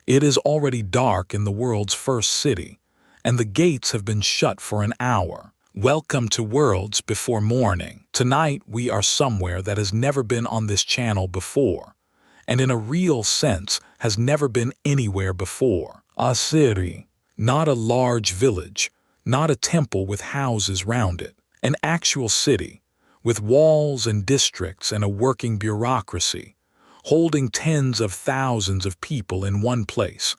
It is already dark in the world's first city, and the gates have been shut for an hour. Welcome to Worlds Before Morning. Tonight we are somewhere that has never been on this channel before, and in a real sense has never been anywhere before. A city. Not a large village, not a temple with houses round it. An actual city, with walls and districts and a working bureaucracy, holding tens of thousands of people in one place,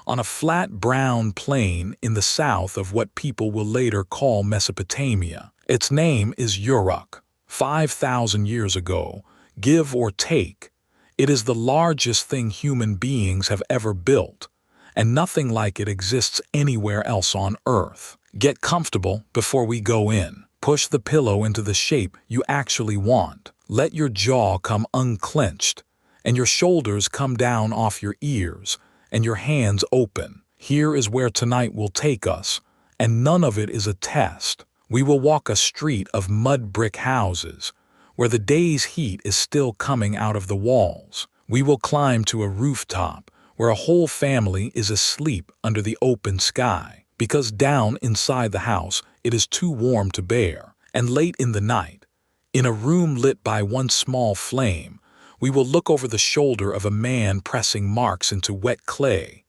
on a flat brown plain in the south of what people will later call Mesopotamia. Its name is Uruk. 5,000 years ago, give or take, it is the largest thing human beings have ever built, and nothing like it exists anywhere else on Earth. Get comfortable before we go in. Push the pillow into the shape you actually want. Let your jaw come unclenched, and your shoulders come down off your ears, and your hands open. Here is where tonight will take us, and none of it is a test. We will walk a street of mud brick houses, where the day's heat is still coming out of the walls. We will climb to a rooftop, where a whole family is asleep under the open sky, because down inside the house it is too warm to bear. And late in the night, in a room lit by one small flame, we will look over the shoulder of a man pressing marks into wet clay,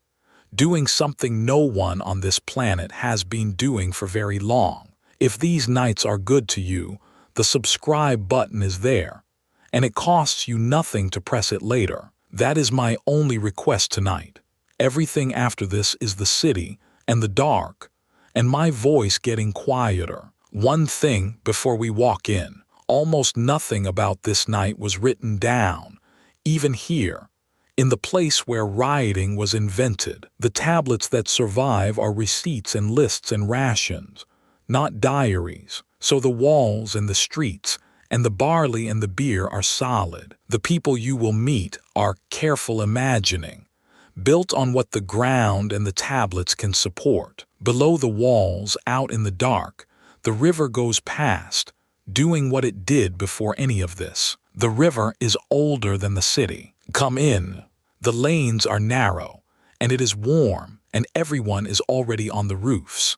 doing something no one on this planet has been doing for very long. If these nights are good to you, the subscribe button is there, and it costs you nothing to press it later. That is my only request tonight. Everything after this is the city and the dark, and my voice getting quieter. One thing before we walk in. Almost nothing about this night was written down, even here, in the place where writing was invented. The tablets that survive are receipts and lists and rations, not diaries. So the walls and the streets and the barley and the beer are solid. The people you will meet are careful imagining, built on what the ground and the tablets can support. Below the walls, out in the dark, the river goes past, doing what it did before any of this. The river is older than the city. Come in. The lanes are narrow, and it is warm, and everyone is already on the roofs.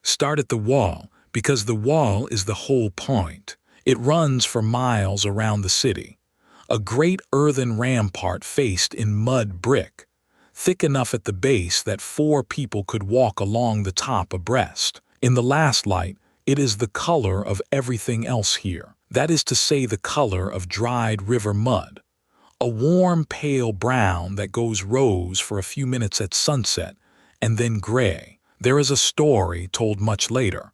Start at the wall, because the wall is the whole point. It runs for miles around the city. A great earthen rampart faced in mud brick, thick enough at the base that 4 people could walk along the top abreast. In the last light, it is the color of everything else here. That is to say, the color of dried river mud. A warm, pale brown that goes rose for a few minutes at sunset, and then gray. There is a story told much later,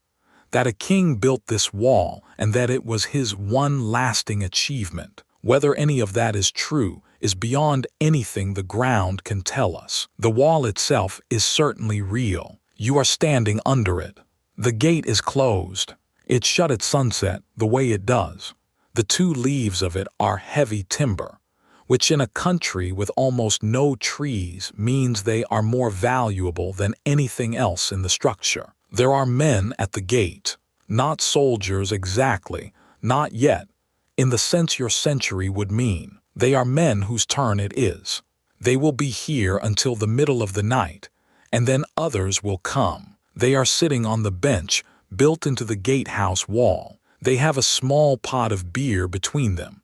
that a king built this wall and that it was his one lasting achievement. Whether any of that is true is beyond anything the ground can tell us. The wall itself is certainly real. You are standing under it. The gate is closed. It shut at sunset the way it does. The 2 leaves of it are heavy timber, which in a country with almost no trees means they are more valuable than anything else in the structure. There are men at the gate. Not soldiers exactly, not yet, in the sense your century would mean. They are men whose turn it is. They will be here until the middle of the night, and then others will come. They are sitting on the bench built into the gatehouse wall. They have a small pot of beer between them,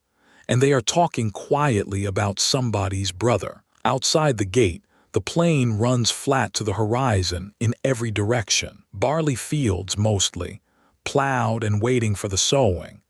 and they are talking quietly about somebody's brother. Outside the gate, the plain runs flat to the horizon in every direction. Barley fields mostly, plowed and waiting for the sowing,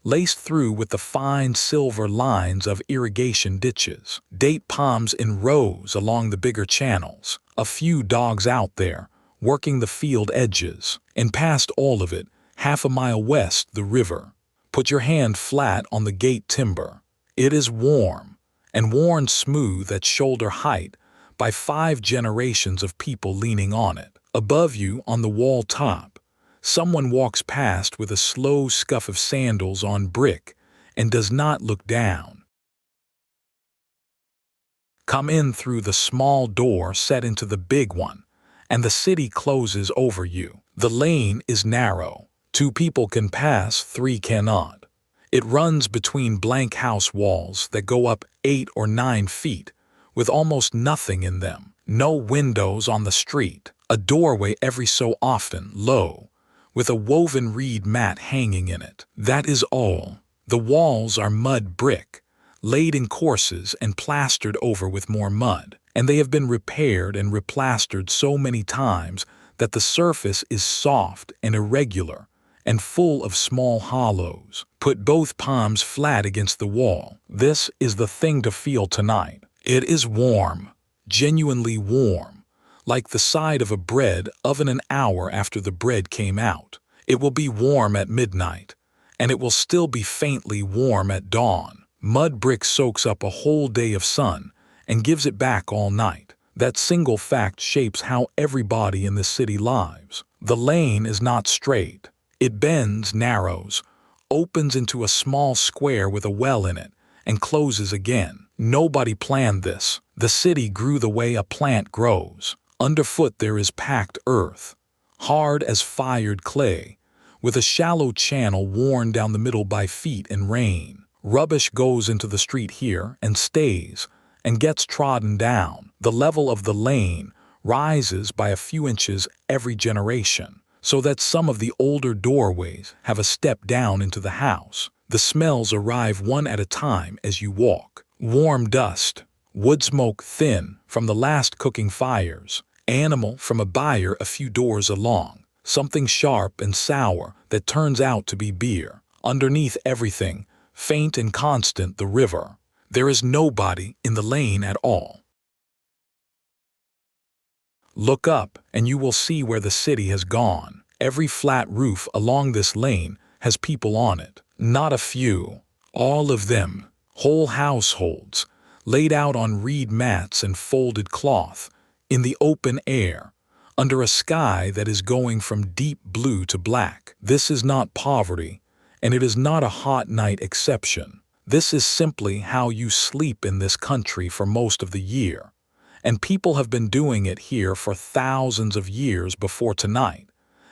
laced through with the fine silver lines of irrigation ditches. Date palms in rows along the bigger channels. A few dogs out there, working the field edges, and past all of it, half a mile west, the river. Put your hand flat on the gate timber. It is warm, and worn smooth at shoulder height by 5 generations of people leaning on it. Above you, on the wall top, someone walks past with a slow scuff of sandals on brick and does not look down. Come in through the small door set into the big one, and the city closes over you. The lane is narrow. 2 people can pass, 3 cannot. It runs between blank house walls that go up 8 or 9 feet, with almost nothing in them. No windows on the street, a doorway every so often, low, with a woven reed mat hanging in it. That is all. The walls are mud brick, laid in courses and plastered over with more mud, and they have been repaired and replastered so many times that the surface is soft and irregular and full of small hollows. Put both palms flat against the wall. This is the thing to feel tonight. It is warm, genuinely warm, like the side of a bread oven an hour after the bread came out. It will be warm at midnight, and it will still be faintly warm at dawn. Mud brick soaks up a whole day of sun and gives it back all night. That single fact shapes how everybody in the city lives. The lane is not straight. It bends, narrows, opens into a small square with a well in it, and closes again. Nobody planned this. The city grew the way a plant grows. Underfoot there is packed earth, hard as fired clay, with a shallow channel worn down the middle by feet and rain. Rubbish goes into the street here and stays and gets trodden down. The level of the lane rises by a few inches every generation, so that some of the older doorways have a step down into the house. The smells arrive one at a time as you walk. Warm dust, wood smoke thin from the last cooking fires, animal from a byre a few doors along, something sharp and sour that turns out to be beer. Underneath everything, faint and constant, the river. There is nobody in the lane at all. Look up and you will see where the city has gone. Every flat roof along this lane has people on it. Not a few. All of them. Whole households, laid out on reed mats and folded cloth, in the open air, under a sky that is going from deep blue to black. This is not poverty, and it is not a hot night exception. This is simply how you sleep in this country for most of the year, and people have been doing it here for thousands of years before tonight,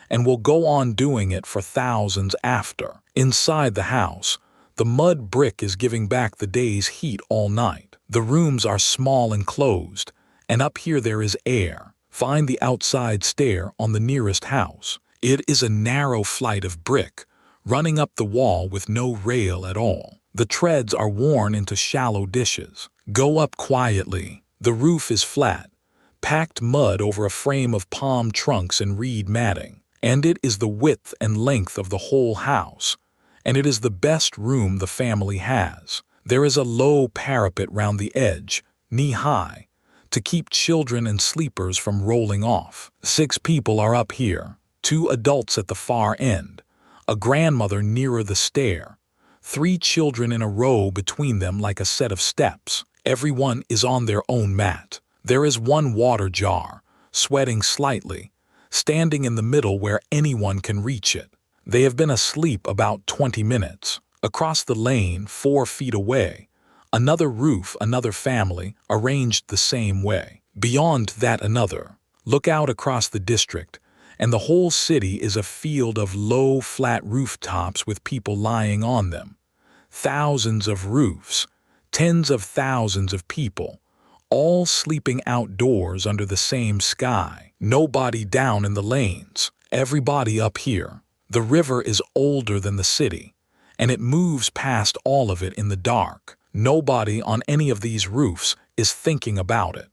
and will go on doing it for thousands after. Inside the house, the mud brick is giving back the day's heat all night. The rooms are small and closed, and up here there is air. Find the outside stair on the nearest house. It is a narrow flight of brick, running up the wall with no rail at all. The treads are worn into shallow dishes. Go up quietly. The roof is flat, packed mud over a frame of palm trunks and reed matting, and it is the width and length of the whole house, and it is the best room the family has. There is a low parapet round the edge, knee-high, to keep children and sleepers from rolling off. 6 people are up here, 2 adults at the far end, a grandmother nearer the stair, 3 children in a row between them like a set of steps. Everyone is on their own mat. There is 1 water jar, sweating slightly, standing in the middle where anyone can reach it. They have been asleep about 20 minutes. Across the lane, 4 feet away, another roof, another family, arranged the same way. Beyond that another. Look out across the district, and the whole city is a field of low, flat rooftops with people lying on them. Thousands of roofs, tens of thousands of people, all sleeping outdoors under the same sky. Nobody down in the lanes, everybody up here. The river is older than the city, and it moves past all of it in the dark. Nobody on any of these roofs is thinking about it.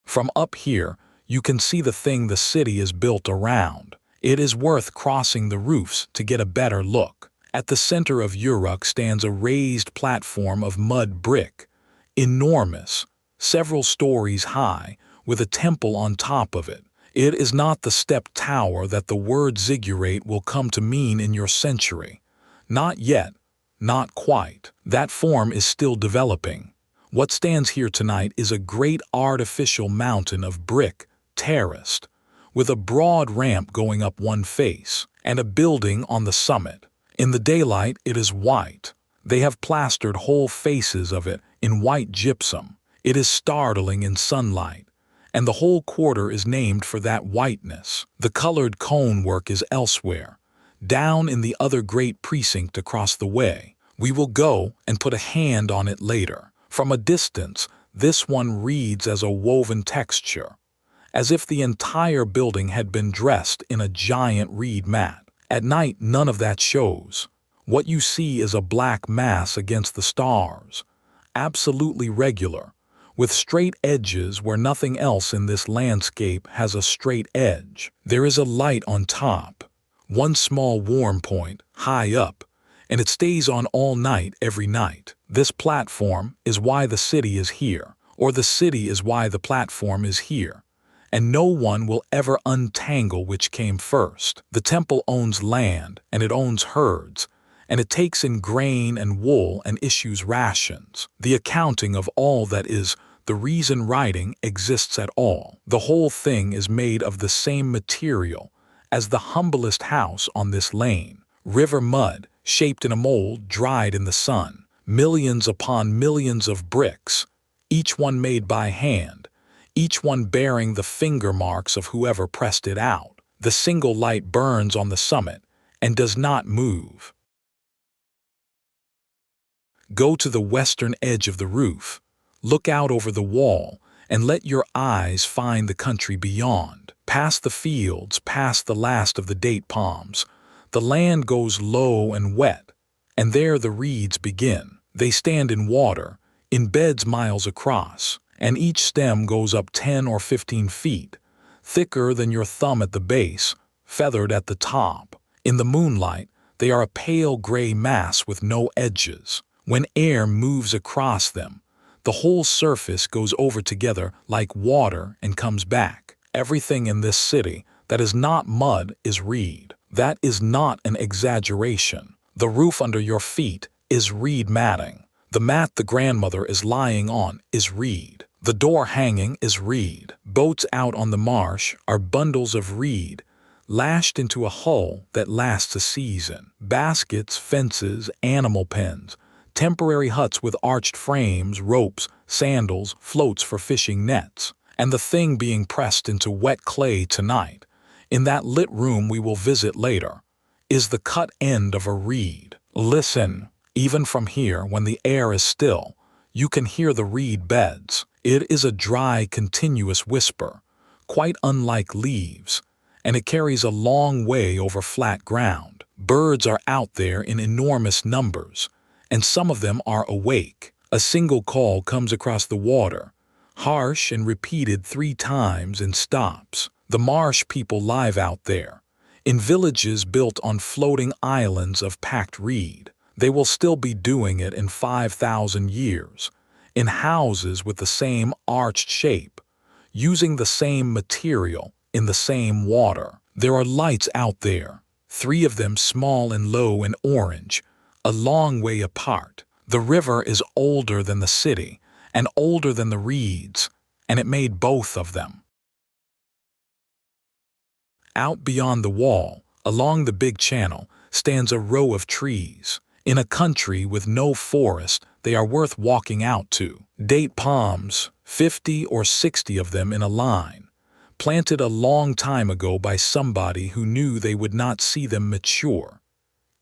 From up here, you can see the thing the city is built around. It is worth crossing the roofs to get a better look. At the center of Uruk stands a raised platform of mud brick, enormous, several stories high, with a temple on top of it. It is not the step tower that the word ziggurat will come to mean in your century. Not yet, not quite. That form is still developing. What stands here tonight is a great artificial mountain of brick, terraced, with a broad ramp going up one face, and a building on the summit. In the daylight it is white. They have plastered whole faces of it in white gypsum. It is startling in sunlight, and the whole quarter is named for that whiteness. The colored cone work is elsewhere, down in the other great precinct across the way. We will go and put a hand on it later. From a distance, this one reads as a woven texture, as if the entire building had been dressed in a giant reed mat. At night, none of that shows. What you see is a black mass against the stars, absolutely regular, with straight edges where nothing else in this landscape has a straight edge. There is a light on top, one small warm point, high up, and it stays on all night every night. This platform is why the city is here, or the city is why the platform is here, and no one will ever untangle which came first. The temple owns land, and it owns herds, and it takes in grain and wool and issues rations. The accounting of all that is the reason writing exists at all. The whole thing is made of the same material as the humblest house on this lane. River mud, shaped in a mold, dried in the sun. Millions upon millions of bricks, each one made by hand, each one bearing the finger marks of whoever pressed it out. The single light burns on the summit and does not move. Go to the western edge of the roof, look out over the wall, and let your eyes find the country beyond. Past the fields, past the last of the date palms, the land goes low and wet, and there the reeds begin. They stand in water, in beds miles across, and each stem goes up 10 or 15 feet, thicker than your thumb at the base, feathered at the top. In the moonlight, they are a pale gray mass with no edges. When air moves across them, the whole surface goes over together like water and comes back. Everything in this city that is not mud is reed. That is not an exaggeration. The roof under your feet is reed matting. The mat the grandmother is lying on is reed. The door hanging is reed. Boats out on the marsh are bundles of reed, lashed into a hull that lasts a season. Baskets, fences, animal pens, temporary huts with arched frames, ropes, sandals, floats for fishing nets, and the thing being pressed into wet clay tonight, in that lit room we will visit later, is the cut end of a reed. Listen, even from here, when the air is still, you can hear the reed beds. It is a dry, continuous whisper, quite unlike leaves, and it carries a long way over flat ground. Birds are out there in enormous numbers, and some of them are awake. A single call comes across the water, harsh and repeated 3 times, and stops. The marsh people live out there, in villages built on floating islands of packed reed. They will still be doing it in 5,000 years, in houses with the same arched shape, using the same material, in the same water. There are lights out there, 3 of them small and low and orange, a long way apart. The river is older than the city, and older than the reeds, and it made both of them. Out beyond the wall, along the big channel, stands a row of trees. In a country with no forest, they are worth walking out to. Date palms, 50 or 60 of them in a line, planted a long time ago by somebody who knew they would not see them mature.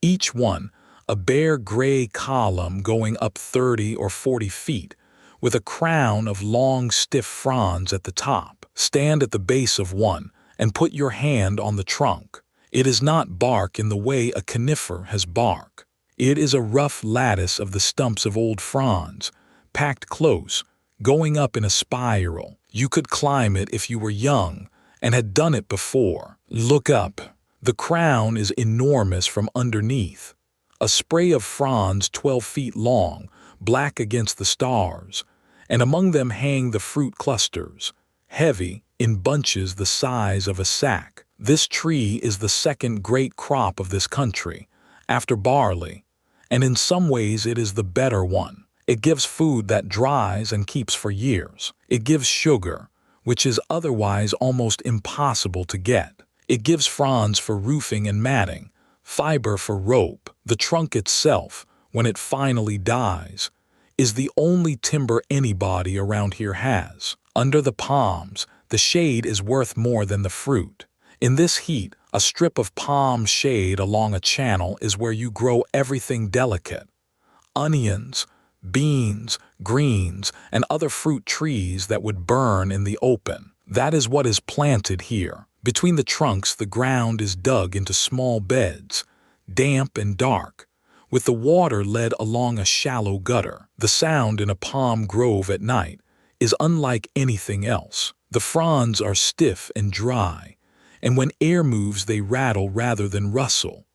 Each one a bare gray column going up 30 or 40 feet, with a crown of long stiff fronds at the top. Stand at the base of one and put your hand on the trunk. It is not bark in the way a conifer has bark. It is a rough lattice of the stumps of old fronds, packed close, going up in a spiral. You could climb it if you were young and had done it before. Look up. The crown is enormous from underneath. A spray of fronds 12 feet long, black against the stars, and among them hang the fruit clusters, heavy, in bunches the size of a sack. This tree is the second great crop of this country, after barley, and in some ways it is the better one. It gives food that dries and keeps for years. It gives sugar, which is otherwise almost impossible to get. It gives fronds for roofing and matting, fiber for rope. The trunk itself, when it finally dies, is the only timber anybody around here has. Under the palms, the shade is worth more than the fruit. In this heat, a strip of palm shade along a channel is where you grow everything delicate. Onions, beans, greens, and other fruit trees that would burn in the open. That is what is planted here. Between the trunks, the ground is dug into small beds, damp and dark, with the water led along a shallow gutter. The sound in a palm grove at night is unlike anything else. The fronds are stiff and dry, and when air moves they rattle rather than rustle.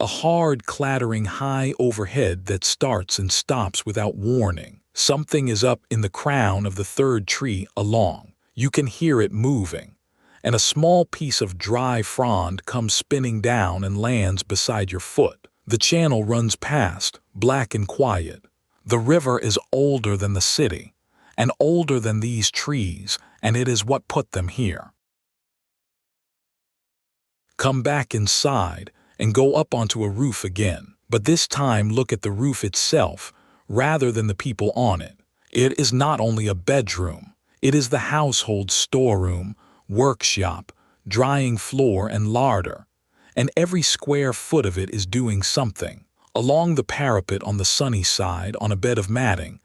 A hard clattering high overhead that starts and stops without warning. Something is up in the crown of the third tree along. You can hear it moving, and a small piece of dry frond comes spinning down and lands beside your foot. The channel runs past, black and quiet. The river is older than the city, and older than these trees, and it is what put them here. Come back inside and go up onto a roof again, but this time look at the roof itself rather than the people on it. It is not only a bedroom, it is the household storeroom, workshop, drying floor, and larder, and every square foot of it is doing something. Along the parapet on the sunny side, on a bed of matting,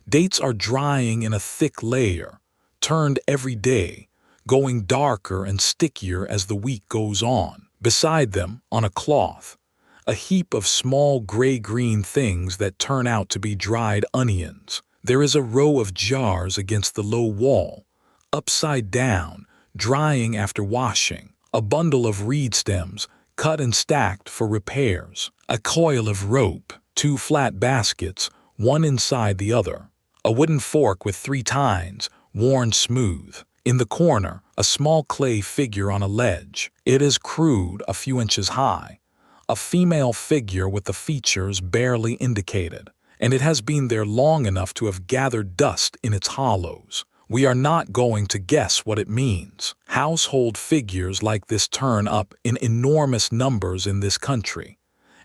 dates are drying in a thick layer, turned every day, going darker and stickier as the week goes on. Beside them, on a cloth, a heap of small gray-green things that turn out to be dried onions. There is a row of jars against the low wall, upside down, drying after washing. A bundle of reed stems, cut and stacked for repairs. A coil of rope, 2 flat baskets, one inside the other. A wooden fork with 3 tines, worn smooth. In the corner, a small clay figure on a ledge. It is crude, a few inches high. A female figure with the features barely indicated, and it has been there long enough to have gathered dust in its hollows. We are not going to guess what it means. Household figures like this turn up in enormous numbers in this country,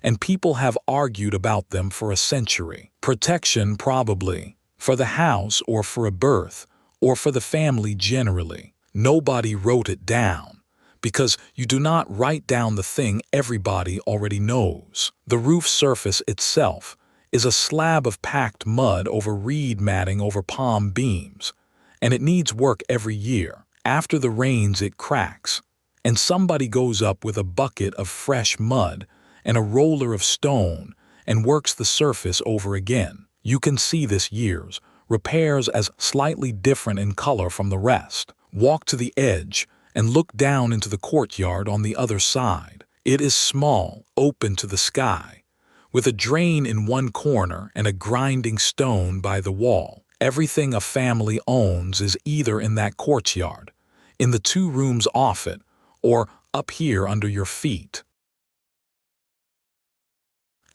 and people have argued about them for a century. Protection, probably, for the house or for a birth, or for the family generally. Nobody wrote it down, because you do not write down the thing everybody already knows. The roof surface itself is a slab of packed mud over reed matting over palm beams, and it needs work every year. After the rains it cracks, and somebody goes up with a bucket of fresh mud and a roller of stone and works the surface over again. You can see this year's repairs as slightly different in color from the rest. Walk to the edge and look down into the courtyard on the other side. It is small, open to the sky, with a drain in one corner and a grinding stone by the wall. Everything a family owns is either in that courtyard, in the 2 rooms off it, or up here under your feet.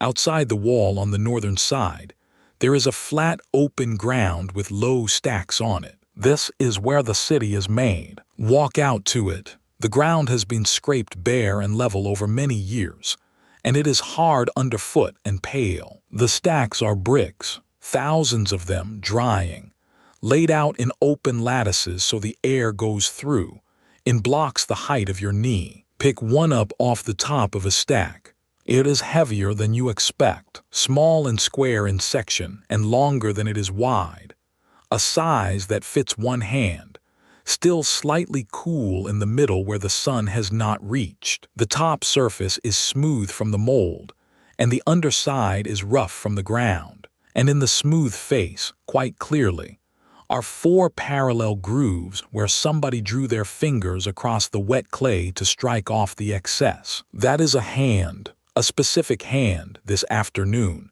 Outside the wall on the northern side, there is a flat open ground with low stacks on it. This is where the city is made. Walk out to it. The ground has been scraped bare and level over many years, and it is hard underfoot and pale. The stacks are bricks, thousands of them drying, laid out in open lattices so the air goes through, in blocks the height of your knee. Pick one up off the top of a stack. It is heavier than you expect, small and square in section and longer than it is wide, a size that fits one hand, still slightly cool in the middle where the sun has not reached. The top surface is smooth from the mold, and the underside is rough from the ground, and in the smooth face, quite clearly, are 4 parallel grooves where somebody drew their fingers across the wet clay to strike off the excess. That is a hand. A specific hand this afternoon,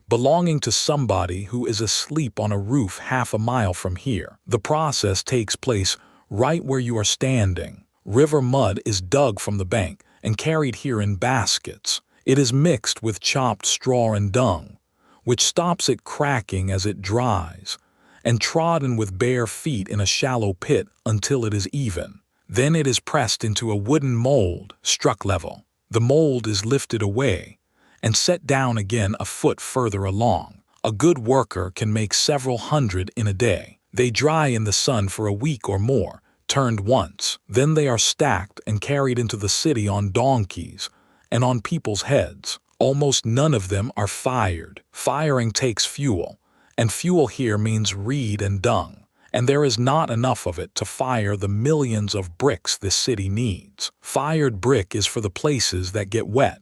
belonging to somebody who is asleep on a roof half a mile from here. The process takes place right where you are standing. River mud is dug from the bank and carried here in baskets. It is mixed with chopped straw and dung, which stops it cracking as it dries, and trodden with bare feet in a shallow pit until it is even. Then it is pressed into a wooden mold, struck level. The mold is lifted away and set down again a foot further along. A good worker can make several hundred in a day. They dry in the sun for a week or more, turned once. Then they are stacked and carried into the city on donkeys and on people's heads. Almost none of them are fired. Firing takes fuel, and fuel here means reed and dung, and there is not enough of it to fire the millions of bricks this city needs. Fired brick is for the places that get wet.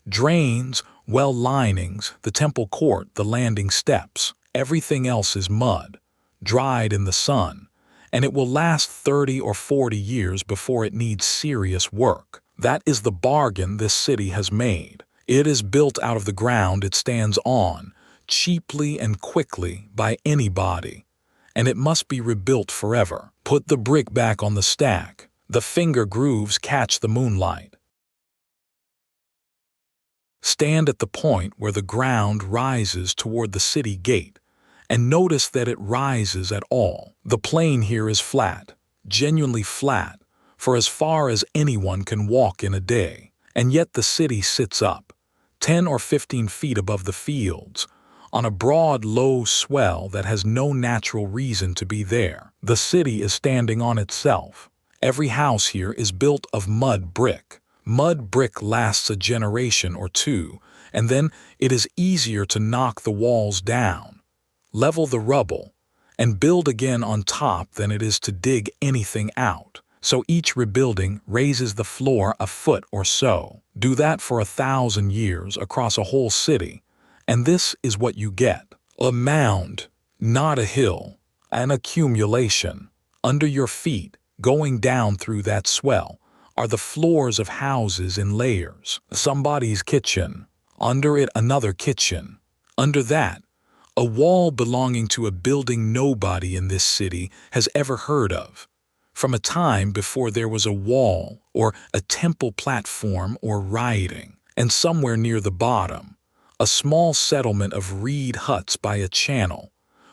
Drains, well linings, the temple court, the landing steps. Everything else is mud, dried in the sun, and it will last 30 or 40 years before it needs serious work. That is the bargain this city has made. It is built out of the ground it stands on, cheaply and quickly by anybody, and it must be rebuilt forever. Put the brick back on the stack. The finger grooves catch the moonlight. Stand at the point where the ground rises toward the city gate, and notice that it rises at all. The plain here is flat, genuinely flat, for as far as anyone can walk in a day, and yet the city sits up, 10 or 15 feet above the fields, on a broad, low swell that has no natural reason to be there. The city is standing on itself. Every house here is built of mud brick. Mud brick lasts a generation or two, and then it is easier to knock the walls down, level the rubble, and build again on top than it is to dig anything out. So each rebuilding raises the floor a foot or so. Do that for 1,000 years across a whole city, and this is what you get. A mound, not a hill, an accumulation. Under your feet, going down through that swell, are the floors of houses in layers. Somebody's kitchen. Under it, another kitchen. Under that, a wall belonging to a building nobody in this city has ever heard of. From a time before there was a wall or a temple platform or writing, and somewhere near the bottom, a small settlement of reed huts by a channel,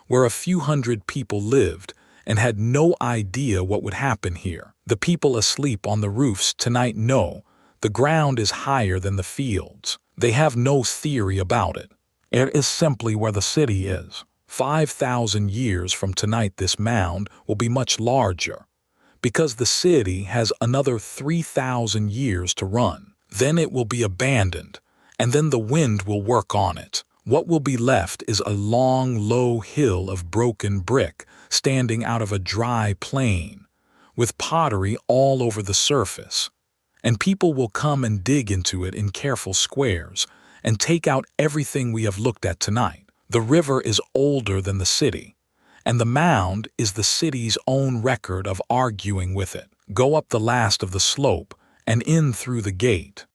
where a few hundred people lived and had no idea what would happen here. The people asleep on the roofs tonight know the ground is higher than the fields. They have no theory about it. It is simply where the city is. 5,000 years from tonight this mound will be much larger, because the city has another 3,000 years to run. Then it will be abandoned, and then the wind will work on it. What will be left is a long, low hill of broken brick standing out of a dry plain, with pottery all over the surface. And people will come and dig into it in careful squares and take out everything we have looked at tonight. The river is older than the city, and the mound is the city's own record of arguing with it. Go up the last of the slope and in through the gate.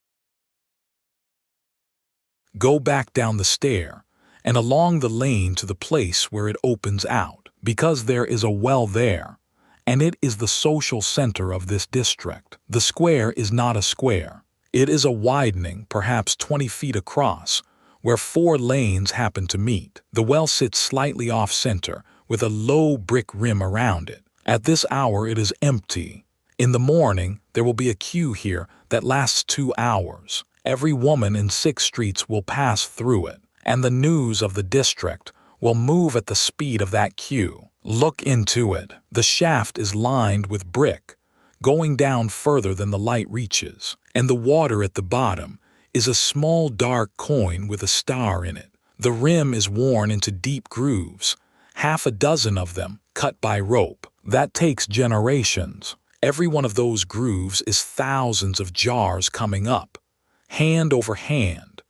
Go back down the stair and along the lane to the place where it opens out, because there is a well there, and it is the social center of this district. The square is not a square. It is a widening, perhaps 20 feet across, where 4 lanes happen to meet. The well sits slightly off-center, with a low brick rim around it. At this hour it is empty. In the morning there will be a queue here that lasts 2 hours. Every woman in 6 streets will pass through it, and the news of the district will move at the speed of that queue. Look into it. The shaft is lined with brick, going down further than the light reaches, and the water at the bottom is a small dark coin with a star in it. The rim is worn into deep grooves, half a dozen of them cut by rope. That takes generations. Every one of those grooves is thousands of jars coming up, hand over hand,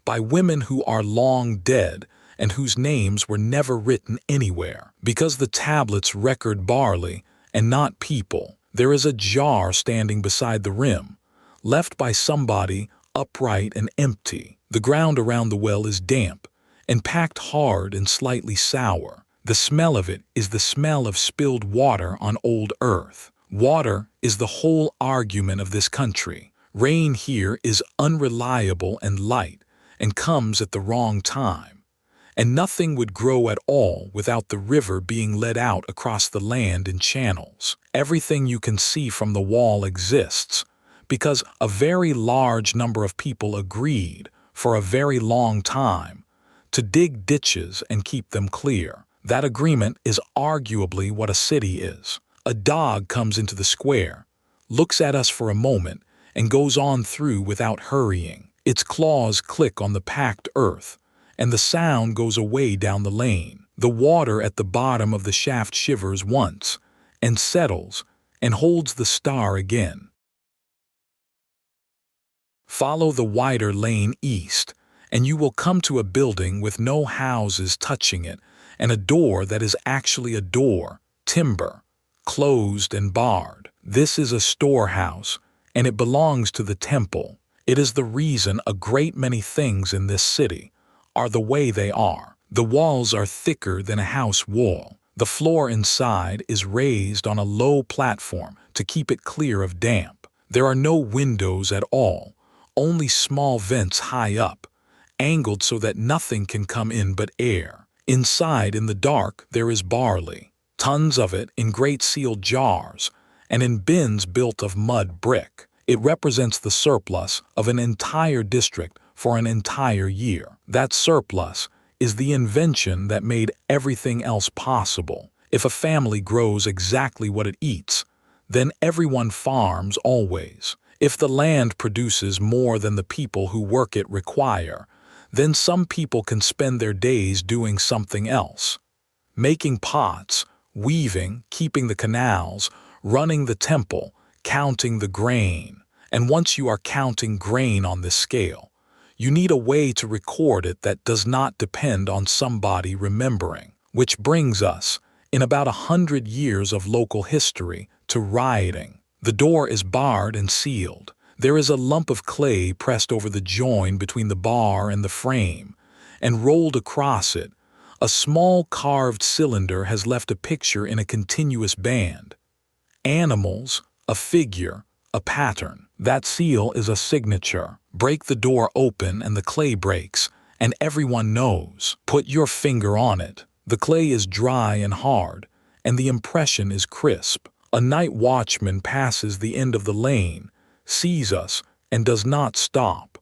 by women who are long dead and whose names were never written anywhere, because the tablets record barley and not people. There is a jar standing beside the rim, left by somebody upright and empty. The ground around the well is damp and packed hard and slightly sour. The smell of it is the smell of spilled water on old earth. Water is the whole argument of this country. Rain here is unreliable and light and comes at the wrong time. And nothing would grow at all without the river being let out across the land in channels. Everything you can see from the wall exists because a very large number of people agreed, for a very long time, to dig ditches and keep them clear. That agreement is arguably what a city is. A dog comes into the square, looks at us for a moment, and goes on through without hurrying. Its claws click on the packed earth, and the sound goes away down the lane. The water at the bottom of the shaft shivers once, and settles, and holds the star again. Follow the wider lane east, and you will come to a building with no houses touching it, and a door that is actually a door, timber, closed and barred. This is a storehouse, and it belongs to the temple. It is the reason a great many things in this city are the way they are. The walls are thicker than a house wall. The floor inside is raised on a low platform to keep it clear of damp. There are no windows at all, only small vents high up, angled so that nothing can come in but air. Inside, in the dark, there is barley, tons of it in great sealed jars, and in bins built of mud brick. It represents the surplus of an entire district for an entire year. That surplus is the invention that made everything else possible. If a family grows exactly what it eats, then everyone farms always. If the land produces more than the people who work it require, then some people can spend their days doing something else. Making pots, weaving, keeping the canals, running the temple, counting the grain. And once you are counting grain on this scale, you need a way to record it that does not depend on somebody remembering. Which brings us, in about 100 years of local history, to rioting. The door is barred and sealed. There is a lump of clay pressed over the join between the bar and the frame, and rolled across it, a small carved cylinder has left a picture in a continuous band. Animals, a figure, a pattern. That seal is a signature. Break the door open and the clay breaks, and everyone knows. Put your finger on it. The clay is dry and hard, and the impression is crisp. A night watchman passes the end of the lane, sees us, and does not stop.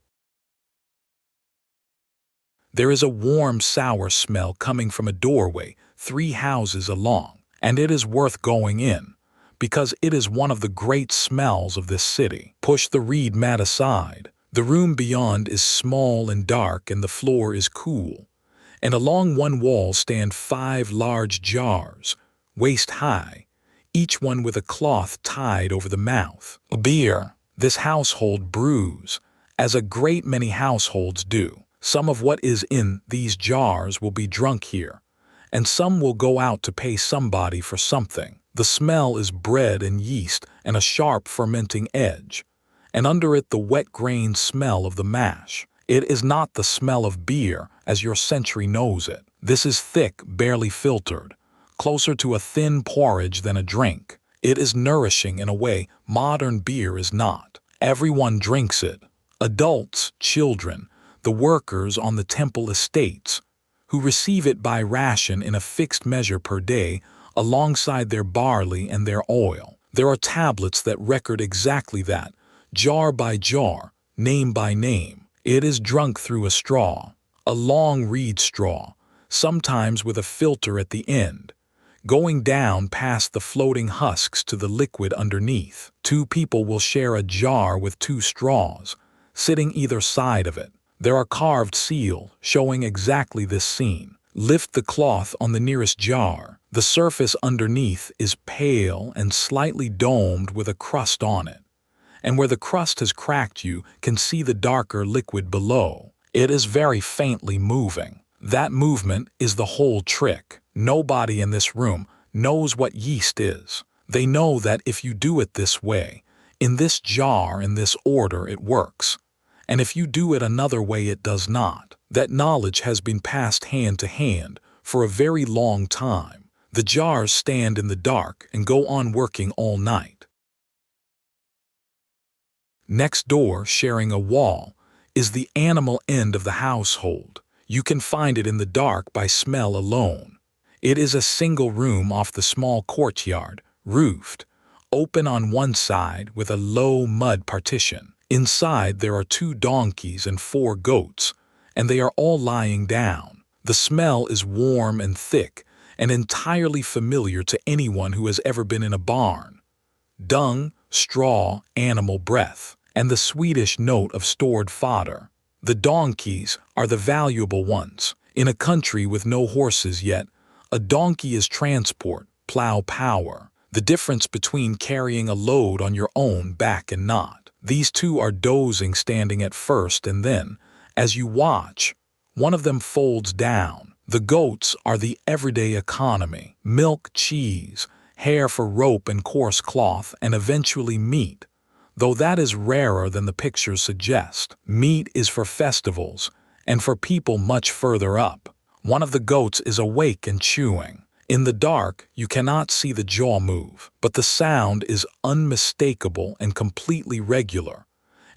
There is a warm, sour smell coming from a doorway 3 houses along, and it is worth going in, because it is one of the great smells of this city. Push the reed mat aside. The room beyond is small and dark, and the floor is cool. And along one wall stand 5 large jars, waist high, each one with a cloth tied over the mouth. Beer. This household brews, as a great many households do. Some of what is in these jars will be drunk here, and some will go out to pay somebody for something. The smell is bread and yeast and a sharp fermenting edge, and under it the wet grain smell of the mash. It is not the smell of beer as your century knows it. This is thick, barely filtered, closer to a thin porridge than a drink. It is nourishing in a way modern beer is not. Everyone drinks it. Adults, children, the workers on the temple estates, who receive it by ration in a fixed measure per day alongside their barley and their oil. There are tablets that record exactly that, jar by jar, name by name. It is drunk through a straw, a long reed straw, sometimes with a filter at the end, going down past the floating husks to the liquid underneath. 2 people will share a jar with 2 straws, sitting either side of it. There are carved seals showing exactly this scene. Lift the cloth on the nearest jar. The surface underneath is pale and slightly domed with a crust on it, and where the crust has cracked you can see the darker liquid below. It is very faintly moving. That movement is the whole trick. Nobody in this room knows what yeast is. They know that if you do it this way, in this jar, in this order, it works. And if you do it another way, it does not. That knowledge has been passed hand to hand for a very long time. The jars stand in the dark and go on working all night. Next door, sharing a wall, is the animal end of the household. You can find it in the dark by smell alone. It is a single room off the small courtyard, roofed, open on one side with a low mud partition. Inside there are 2 donkeys and 4 goats, and they are all lying down. The smell is warm and thick and entirely familiar to anyone who has ever been in a barn. Dung, straw, animal breath, and the sweetish note of stored fodder. The donkeys are the valuable ones. In a country with no horses yet, A donkey is transport, plow power, the difference between carrying a load on your own back and not. These two are dozing standing at first, and then, as you watch, one of them folds down. The goats are the everyday economy: milk, cheese, hair for rope and coarse cloth, and eventually meat, though that is rarer than the pictures suggest. Meat is for festivals, and for people much further up. One of the goats is awake and chewing. In the dark, you cannot see the jaw move, but the sound is unmistakable and completely regular,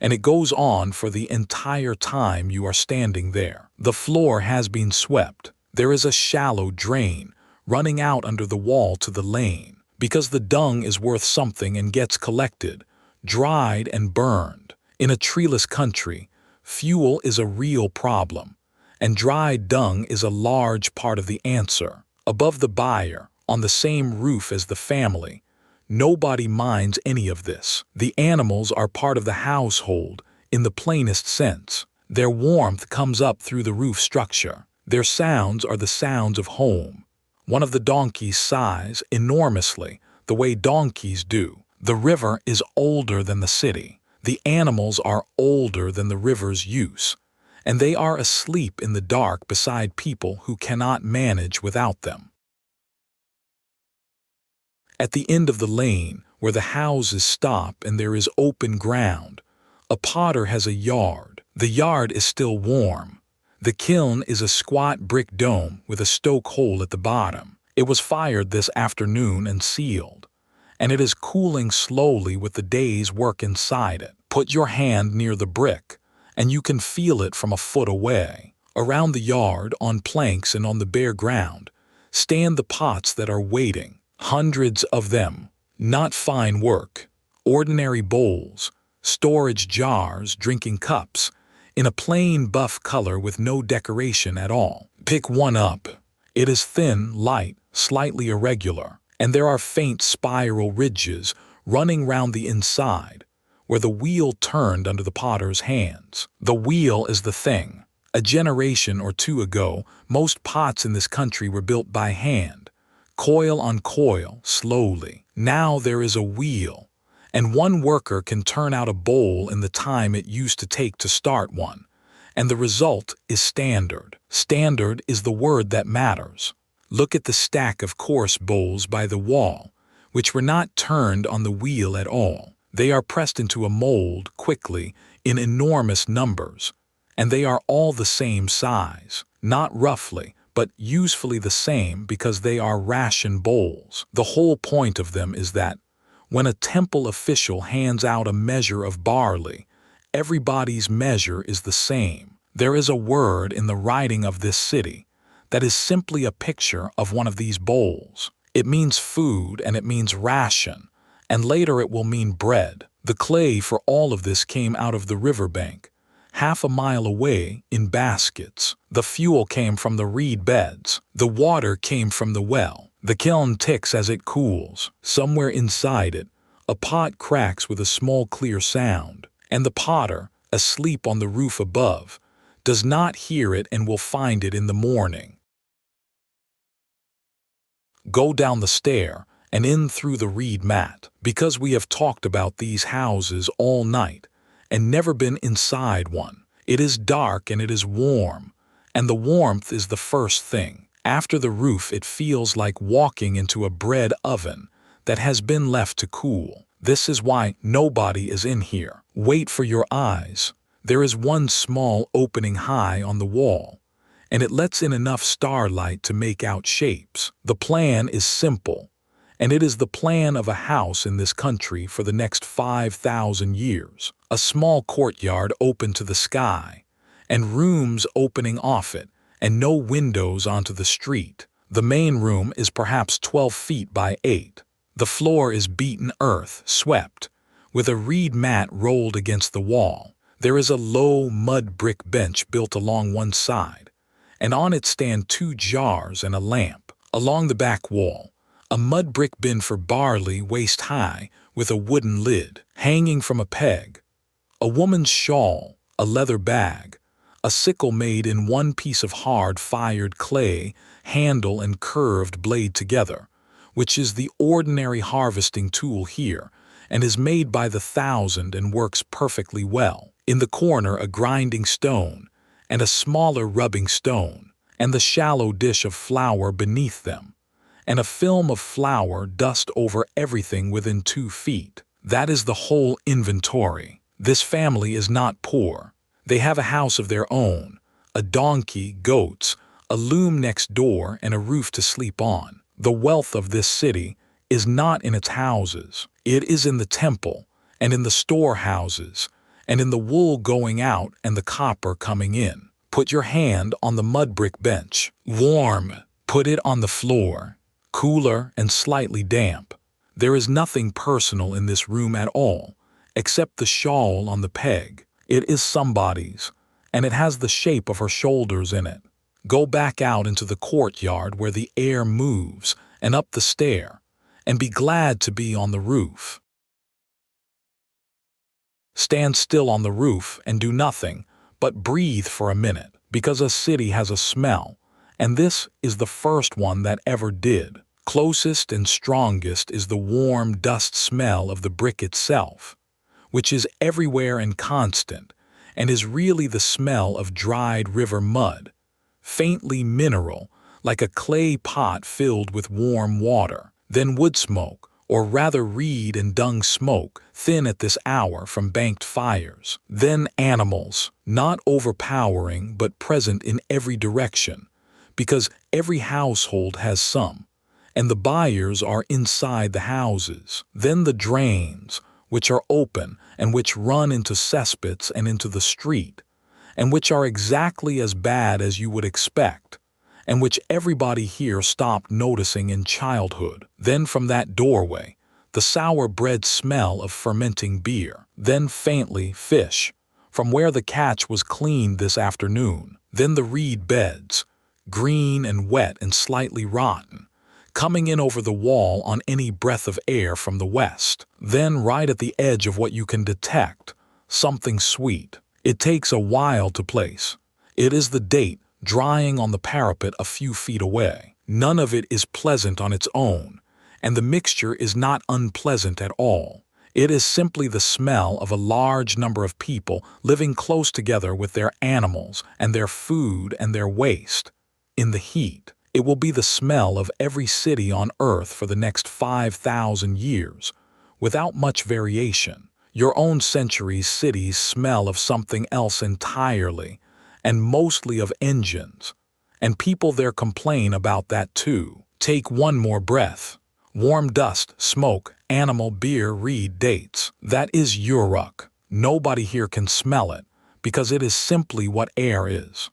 and it goes on for the entire time you are standing there. The floor has been swept. There is a shallow drain running out under the wall to the lane, because the dung is worth something and gets collected, dried and burned. In a treeless country, fuel is a real problem, and dried dung is a large part of the answer. Above the byre, on the same roof as the family, nobody minds any of this. The animals are part of the household in the plainest sense. Their warmth comes up through the roof structure. Their sounds are the sounds of home. One of the donkeys sighs enormously, the way donkeys do. The river is older than the city. The animals are older than the river's use, and they are asleep in the dark beside people who cannot manage without them. At the end of the lane, where the houses stop and there is open ground, a potter has a yard. The yard is still warm. The kiln is a squat brick dome with a stoke hole at the bottom. It was fired this afternoon and sealed, and it is cooling slowly with the day's work inside it. Put your hand near the brick, and you can feel it from a foot away. Around the yard, on planks and on the bare ground, stand the pots that are waiting, hundreds of them. Not fine work, ordinary bowls, storage jars, drinking cups, in a plain buff color with no decoration at all. Pick one up. It is thin, light, slightly irregular, and there are faint spiral ridges running round the inside, where the wheel turned under the potter's hands. The wheel is the thing. A generation or two ago, most pots in this country were built by hand, coil on coil, slowly. Now there is a wheel, and one worker can turn out a bowl in the time it used to take to start one, and the result is standard. Standard is the word that matters. Look at the stack of coarse bowls by the wall, which were not turned on the wheel at all. They are pressed into a mold quickly in enormous numbers, and they are all the same size, not roughly, but usefully the same because they are ration bowls. The whole point of them is that when a temple official hands out a measure of barley, everybody's measure is the same. There is a word in the writing of this city that is simply a picture of one of these bowls. It means food and it means ration, and later it will mean bread. The clay for all of this came out of the riverbank, half a mile away, in baskets. The fuel came from the reed beds. The water came from the well. The kiln ticks as it cools. Somewhere inside it, a pot cracks with a small clear sound, and the potter, asleep on the roof above, does not hear it and will find it in the morning. Go down the stair and in through the reed mat. Because we have talked about these houses all night and never been inside one, it is dark and it is warm, and the warmth is the first thing. After the roof, it feels like walking into a bread oven that has been left to cool. This is why nobody is in here. Wait for your eyes. There is one small opening high on the wall, and it lets in enough starlight to make out shapes. The plan is simple, and it is the plan of a house in this country for the next 5,000 years. A small courtyard open to the sky, and rooms opening off it, and no windows onto the street. The main room is perhaps 12 feet by 8. The floor is beaten earth, swept, with a reed mat rolled against the wall. There is a low mud brick bench built along one side, and on it stand 2 jars and a lamp. Along the back wall, a mud brick bin for barley waist high with a wooden lid. Hanging from a peg, a woman's shawl, a leather bag, a sickle made in one piece of hard-fired clay, handle and curved blade together, which is the ordinary harvesting tool here, and is made by the thousand and works perfectly well. In the corner a grinding stone, and a smaller rubbing stone, and the shallow dish of flour beneath them, and a film of flour dust over everything within 2 feet. That is the whole inventory. This family is not poor. They have a house of their own, a donkey, goats, a loom next door, and a roof to sleep on. The wealth of this city is not in its houses. It is in the temple, and in the storehouses, and in the wool going out and the copper coming in. Put your hand on the mud brick bench. Warm. Put it on the floor. Cooler and slightly damp. There is nothing personal in this room at all, except the shawl on the peg. It is somebody's, and it has the shape of her shoulders in it. Go back out into the courtyard where the air moves, and up the stair, and be glad to be on the roof. Stand still on the roof and do nothing, but breathe for a minute, because a city has a smell, and this is the first one that ever did. Closest and strongest is the warm dust smell of the brick itself, which is everywhere and constant, and is really the smell of dried river mud, faintly mineral, like a clay pot filled with warm water. Then wood smoke, or rather reed and dung smoke, thin at this hour from banked fires. Then animals, not overpowering but present in every direction, because every household has some, and the buyers are inside the houses. Then the drains, which are open and which run into cesspits and into the street, and which are exactly as bad as you would expect, and which everybody here stopped noticing in childhood. Then from that doorway, the sour bread smell of fermenting beer. Then faintly fish, from where the catch was cleaned this afternoon. Then the reed beds, green and wet and slightly rotten, coming in over the wall on any breath of air from the west. Then right at the edge of what you can detect, something sweet. It takes a while to place. It is the date drying on the parapet a few feet away. None of it is pleasant on its own, and the mixture is not unpleasant at all. It is simply the smell of a large number of people living close together with their animals and their food and their waste. In the heat, it will be the smell of every city on earth for the next 5,000 years, without much variation. Your own century's cities smell of something else entirely, and mostly of engines, and people there complain about that too. Take one more breath. Warm dust, smoke, animal, beer, reed, dates. That is Uruk. Nobody here can smell it, because it is simply what air is.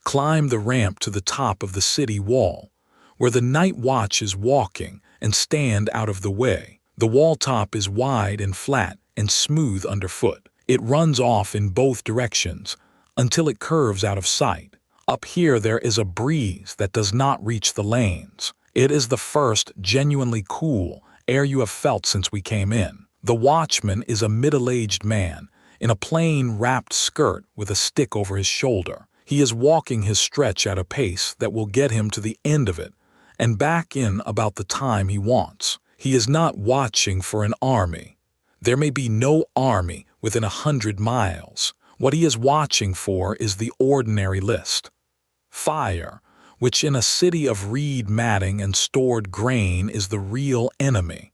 Climb the ramp to the top of the city wall, where the night watch is walking, and stand out of the way. The wall top is wide and flat and smooth underfoot. It runs off in both directions until it curves out of sight. Up here there is a breeze that does not reach the lanes. It is the first genuinely cool air you have felt since we came in. The watchman is a middle-aged man in a plain wrapped skirt with a stick over his shoulder. He is walking his stretch at a pace that will get him to the end of it and back in about the time he wants. He is not watching for an army. There may be no army within 100 miles. What he is watching for is the ordinary list. Fire, which in a city of reed matting and stored grain is the real enemy.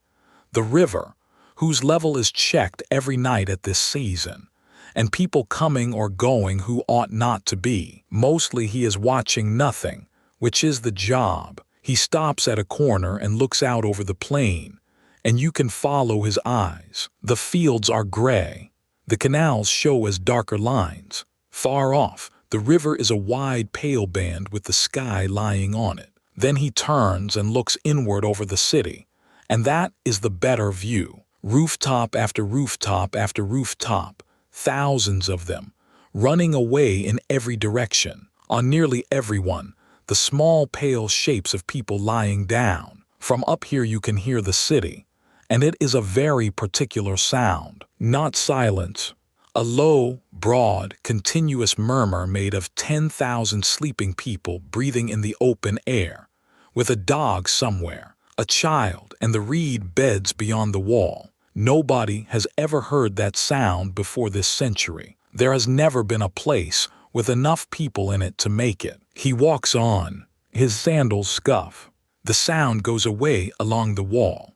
The river, whose level is checked every night at this season, and people coming or going who ought not to be. Mostly he is watching nothing, which is the job. He stops at a corner and looks out over the plain, and you can follow his eyes. The fields are gray. The canals show as darker lines. Far off, the river is a wide pale band with the sky lying on it. Then he turns and looks inward over the city, and that is the better view. Rooftop after rooftop after rooftop, thousands of them, running away in every direction. On nearly every one, the small pale shapes of people lying down. From up here you can hear the city, and it is a very particular sound. Not silence, A low, broad, continuous murmur made of 10,000 sleeping people breathing in the open air, with a dog somewhere, a child, and the reed beds beyond the wall. Nobody has ever heard that sound before this century. There has never been a place with enough people in it to make it. He walks on. His sandals scuff. The sound goes away along the wall.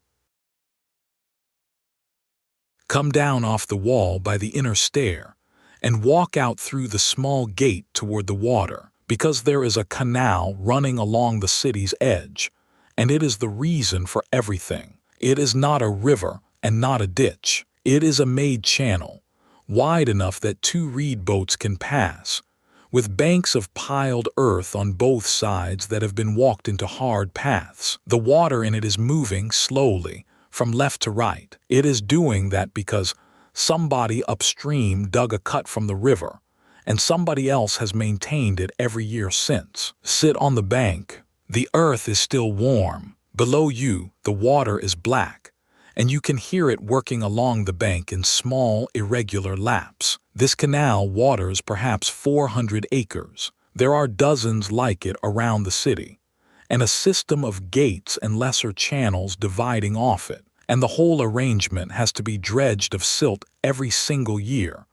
Come down off the wall by the inner stair, and walk out through the small gate toward the water, because there is a canal running along the city's edge, and it is the reason for everything. It is not a river and not a ditch. It is a made channel, wide enough that 2 reed boats can pass, with banks of piled earth on both sides that have been walked into hard paths. The water in it is moving slowly, from left to right. It is doing that because somebody upstream dug a cut from the river, and somebody else has maintained it every year since. Sit on the bank. The earth is still warm. Below you, the water is black, and you can hear it working along the bank in small, irregular laps. This canal waters perhaps 400 acres. There are dozens like it around the city, and a system of gates and lesser channels dividing off it, and the whole arrangement has to be dredged of silt every single year,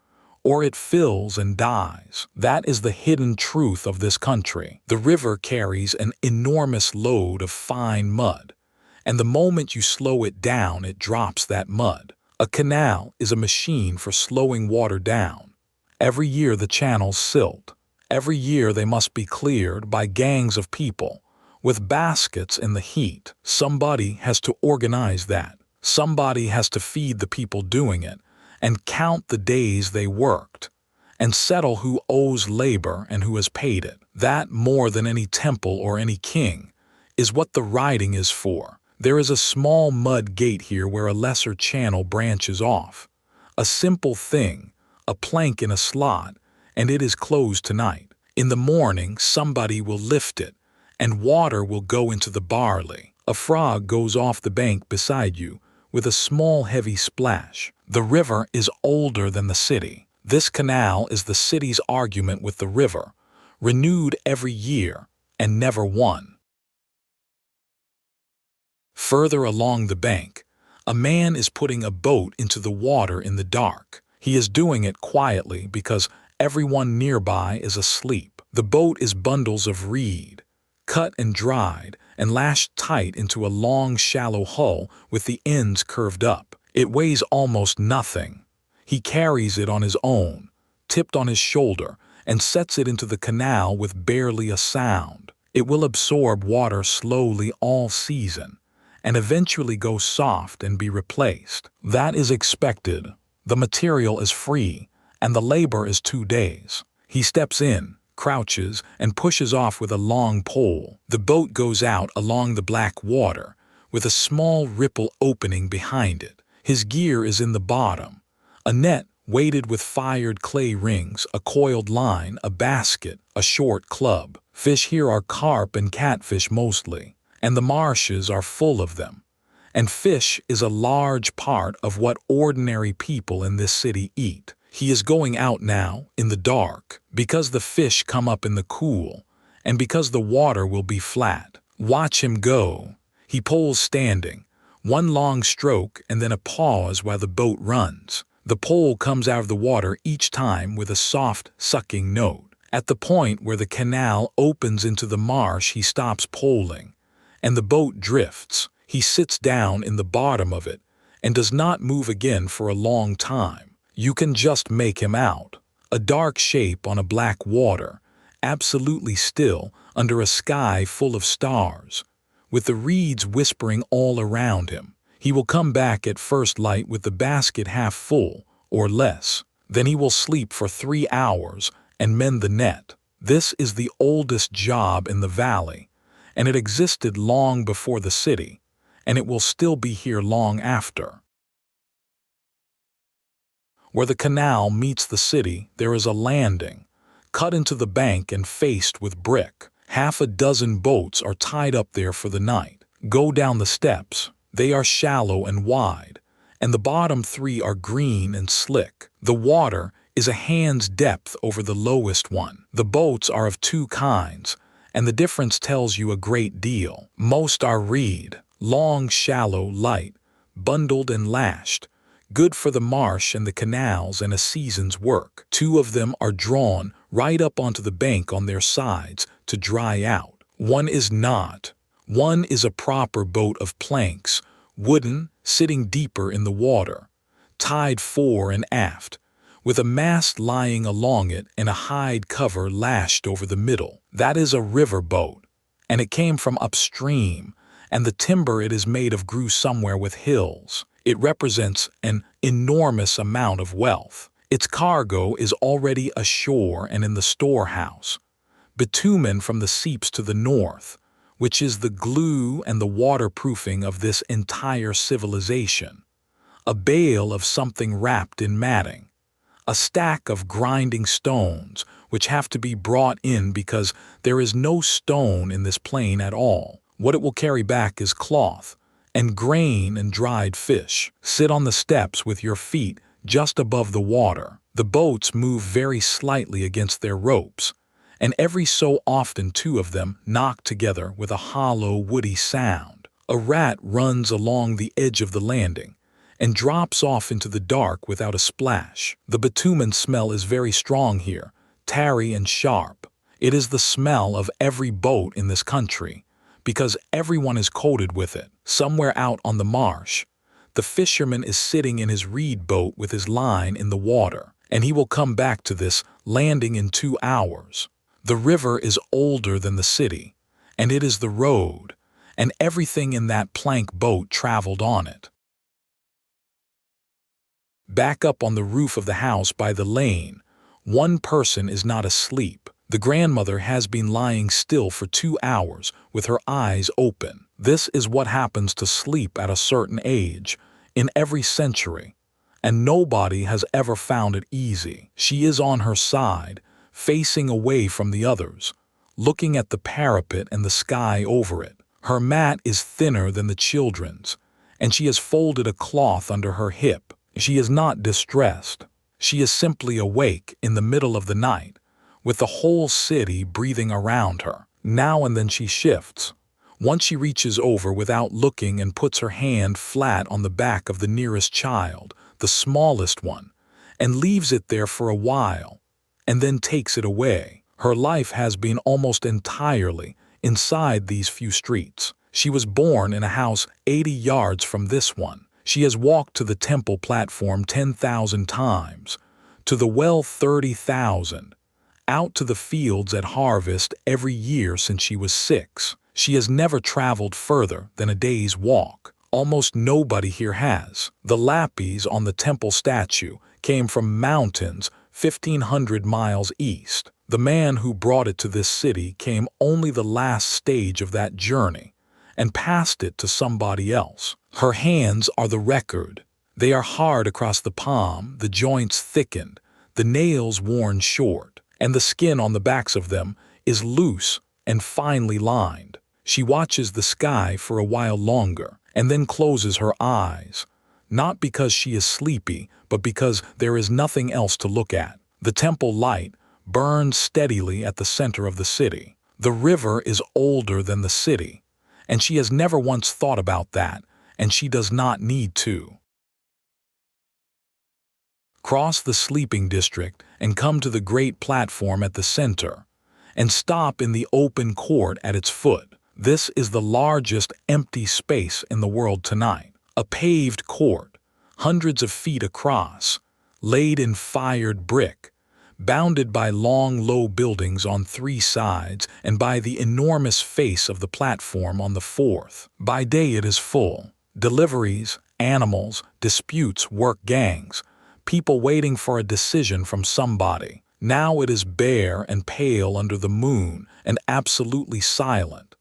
or it fills and dies. That is the hidden truth of this country. The river carries an enormous load of fine mud, and the moment you slow it down, it drops that mud. A canal is a machine for slowing water down. Every year the channels silt. Every year they must be cleared by gangs of people, with baskets in the heat. Somebody has to organize that. Somebody has to feed the people doing it, and count the days they worked, and settle who owes labor and who has paid it. That, more than any temple or any king, is what the riding is for. There is a small mud gate here where a lesser channel branches off. A simple thing, a plank in a slot, and it is closed tonight. In the morning, somebody will lift it, and water will go into the barley. A frog goes off the bank beside you with a small heavy splash. The river is older than the city. This canal is the city's argument with the river, renewed every year and never won. Further along the bank, a man is putting a boat into the water in the dark. He is doing it quietly because everyone nearby is asleep. The boat is bundles of reed, cut and dried and lashed tight into a long, shallow hull with the ends curved up. It weighs almost nothing. He carries it on his own, tipped on his shoulder, and sets it into the canal with barely a sound. It will absorb water slowly all season, and eventually go soft and be replaced. That is expected. The material is free, and the labor is 2 days. He steps in, crouches, and pushes off with a long pole. The boat goes out along the black water, with a small ripple opening behind it. His gear is in the bottom. A net weighted with fired clay rings, a coiled line, a basket, a short club. Fish here are carp and catfish mostly, and the marshes are full of them. And fish is a large part of what ordinary people in this city eat. He is going out now, in the dark, because the fish come up in the cool, and because the water will be flat. Watch him go. He poles standing, one long stroke and then a pause while the boat runs. The pole comes out of the water each time with a soft, sucking note. At the point where the canal opens into the marsh, he stops poling, and the boat drifts. He sits down in the bottom of it and does not move again for a long time. You can just make him out. A dark shape on a black water, absolutely still under a sky full of stars, with the reeds whispering all around him. He will come back at first light with the basket half full, or less. Then he will sleep for 3 hours and mend the net. This is the oldest job in the valley, and it existed long before the city, and it will still be here long after. Where the canal meets the city, there is a landing, cut into the bank and faced with brick. Half a dozen boats are tied up there for the night. Go down the steps. They are shallow and wide, and the bottom three are green and slick. The water is a hand's depth over the lowest one. The boats are of two kinds, and the difference tells you a great deal. Most are reed, long, shallow, light, bundled and lashed, good for the marsh and the canals and a season's work. Two of them are drawn right up onto the bank on their sides to dry out. One is not. One is a proper boat of planks, wooden, sitting deeper in the water, tied fore and aft, with a mast lying along it and a hide cover lashed over the middle. That is a river boat, and it came from upstream, and the timber it is made of grew somewhere with hills. It represents an enormous amount of wealth. Its cargo is already ashore and in the storehouse. Bitumen from the seeps to the north, which is the glue and the waterproofing of this entire civilization. A bale of something wrapped in matting. A stack of grinding stones, which have to be brought in because there is no stone in this plain at all. What it will carry back is cloth, and grain and dried fish. Sit on the steps with your feet just above the water. The boats move very slightly against their ropes, and every so often two of them knock together with a hollow, woody sound. A rat runs along the edge of the landing and drops off into the dark without a splash. The bitumen smell is very strong here, tarry and sharp. It is the smell of every boat in this country, because everyone is coated with it. Somewhere out on the marsh, the fisherman is sitting in his reed boat with his line in the water, and he will come back to this landing in 2 hours. The river is older than the city, and it is the road, and everything in that plank boat traveled on it. Back up on the roof of the house by the lane, one person is not asleep. The grandmother has been lying still for 2 hours with her eyes open. This is what happens to sleep at a certain age, in every century, and nobody has ever found it easy. She is on her side, facing away from the others, looking at the parapet and the sky over it. Her mat is thinner than the children's, and she has folded a cloth under her hip. She is not distressed. She is simply awake in the middle of the night, with the whole city breathing around her. Now and then she shifts. Once she reaches over without looking and puts her hand flat on the back of the nearest child, the smallest one, and leaves it there for a while, and then takes it away. Her life has been almost entirely inside these few streets. She was born in a house 80 yards from this one. She has walked to the temple platform 10,000 times, to the well 30,000, out to the fields at harvest every year since she was 6. She has never traveled further than a day's walk. Almost nobody here has. The lapis on the temple statue came from mountains 1,500 miles east. The man who brought it to this city came only the last stage of that journey and passed it to somebody else. Her hands are the record. They are hard across the palm, the joints thickened, the nails worn short, and the skin on the backs of them is loose and finely lined. She watches the sky for a while longer and then closes her eyes, not because she is sleepy, but because there is nothing else to look at. The temple light burns steadily at the center of the city. The river is older than the city, and she has never once thought about that, and she does not need to. Cross the sleeping district and come to the great platform at the center, and stop in the open court at its foot. This is the largest empty space in the world tonight. A paved court, hundreds of feet across, laid in fired brick, bounded by long, low buildings on 3 sides and by the enormous face of the platform on the 4th. By day it is full. Deliveries, animals, disputes, work gangs, people waiting for a decision from somebody. Now it is bare and pale under the moon and absolutely silent,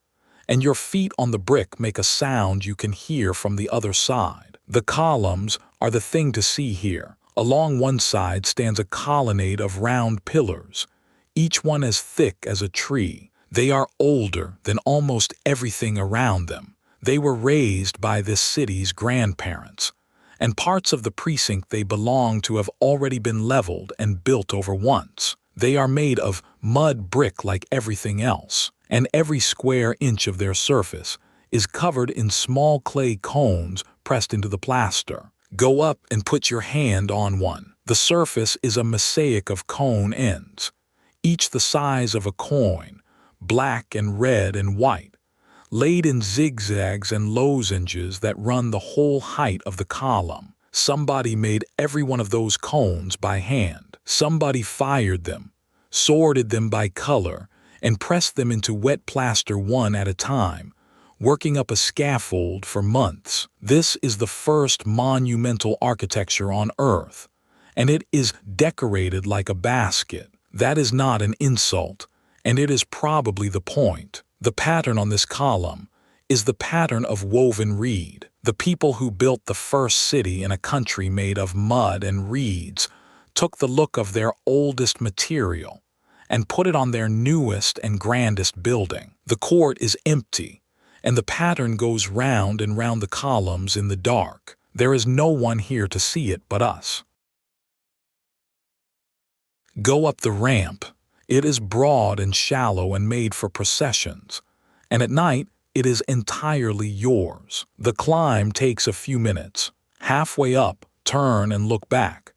and your feet on the brick make a sound you can hear from the other side. The columns are the thing to see here. Along one side stands a colonnade of round pillars, each one as thick as a tree. They are older than almost everything around them. They were raised by this city's grandparents, and parts of the precinct they belong to have already been leveled and built over once. They are made of mud brick like everything else, and every square inch of their surface is covered in small clay cones pressed into the plaster. Go up and put your hand on one. The surface is a mosaic of cone ends, each the size of a coin, black and red and white, laid in zigzags and lozenges that run the whole height of the column. Somebody made every one of those cones by hand. Somebody fired them, sorted them by color, and pressed them into wet plaster one at a time, working up a scaffold for months. This is the first monumental architecture on Earth, and it is decorated like a basket. That is not an insult, and it is probably the point. The pattern on this column is the pattern of woven reed. The people who built the first city in a country made of mud and reeds took the look of their oldest material and put it on their newest and grandest building. The court is empty, and the pattern goes round and round the columns in the dark. There is no one here to see it but us. Go up the ramp. It is broad and shallow and made for processions, and at night it is entirely yours. The climb takes a few minutes. Halfway up, turn and look back,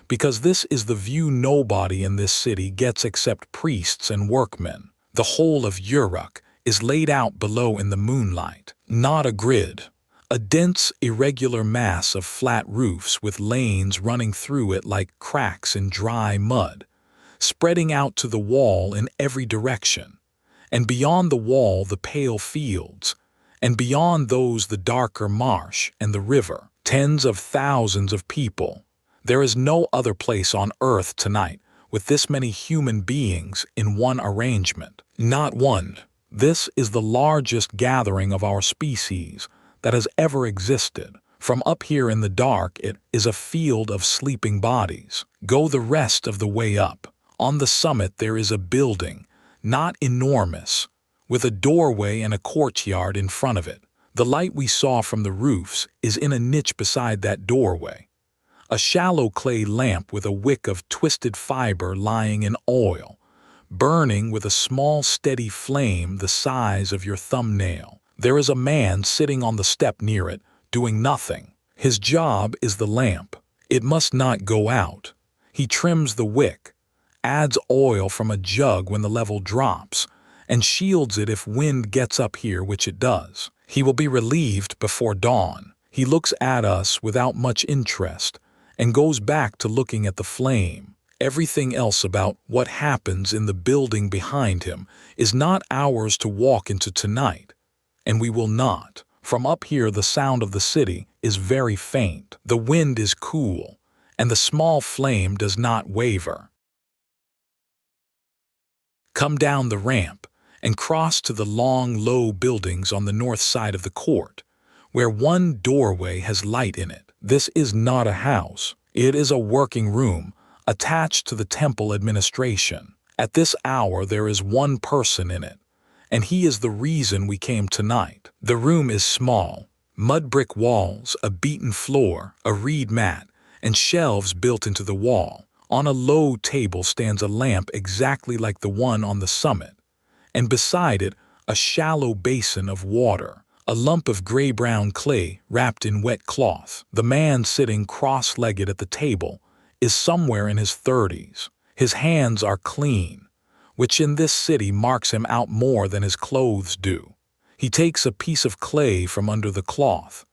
because this is the view nobody in this city gets except priests and workmen. The whole of Uruk is laid out below in the moonlight. Not a grid, a dense, irregular mass of flat roofs with lanes running through it like cracks in dry mud, spreading out to the wall in every direction, and beyond the wall the pale fields, and beyond those the darker marsh and the river. Tens of thousands of people. There is no other place on Earth tonight with this many human beings in one arrangement. Not one. This is the largest gathering of our species that has ever existed. From up here in the dark, it is a field of sleeping bodies. Go the rest of the way up. On the summit there is a building, not enormous, with a doorway and a courtyard in front of it. The light we saw from the roofs is in a niche beside that doorway. A shallow clay lamp with a wick of twisted fiber lying in oil, burning with a small steady flame the size of your thumbnail. There is a man sitting on the step near it, doing nothing. His job is the lamp. It must not go out. He trims the wick, adds oil from a jug when the level drops, and shields it if wind gets up here, which it does. He will be relieved before dawn. He looks at us without much interest and goes back to looking at the flame. Everything else about what happens in the building behind him is not ours to walk into tonight, and we will not. From up here the sound of the city is very faint. The wind is cool, and the small flame does not waver. Come down the ramp and cross to the long, low buildings on the north side of the court, where one doorway has light in it. This is not a house. It is a working room attached to the temple administration. At this hour there is one person in it, and he is the reason we came tonight. The room is small. Mud brick walls, a beaten floor, a reed mat, and shelves built into the wall. On a low table stands a lamp exactly like the one on the summit, and beside it a shallow basin of water, a lump of gray-brown clay wrapped in wet cloth. The man sitting cross-legged at the table is somewhere in his 30s. His hands are clean, which in this city marks him out more than his clothes do. He takes a piece of clay from under the cloth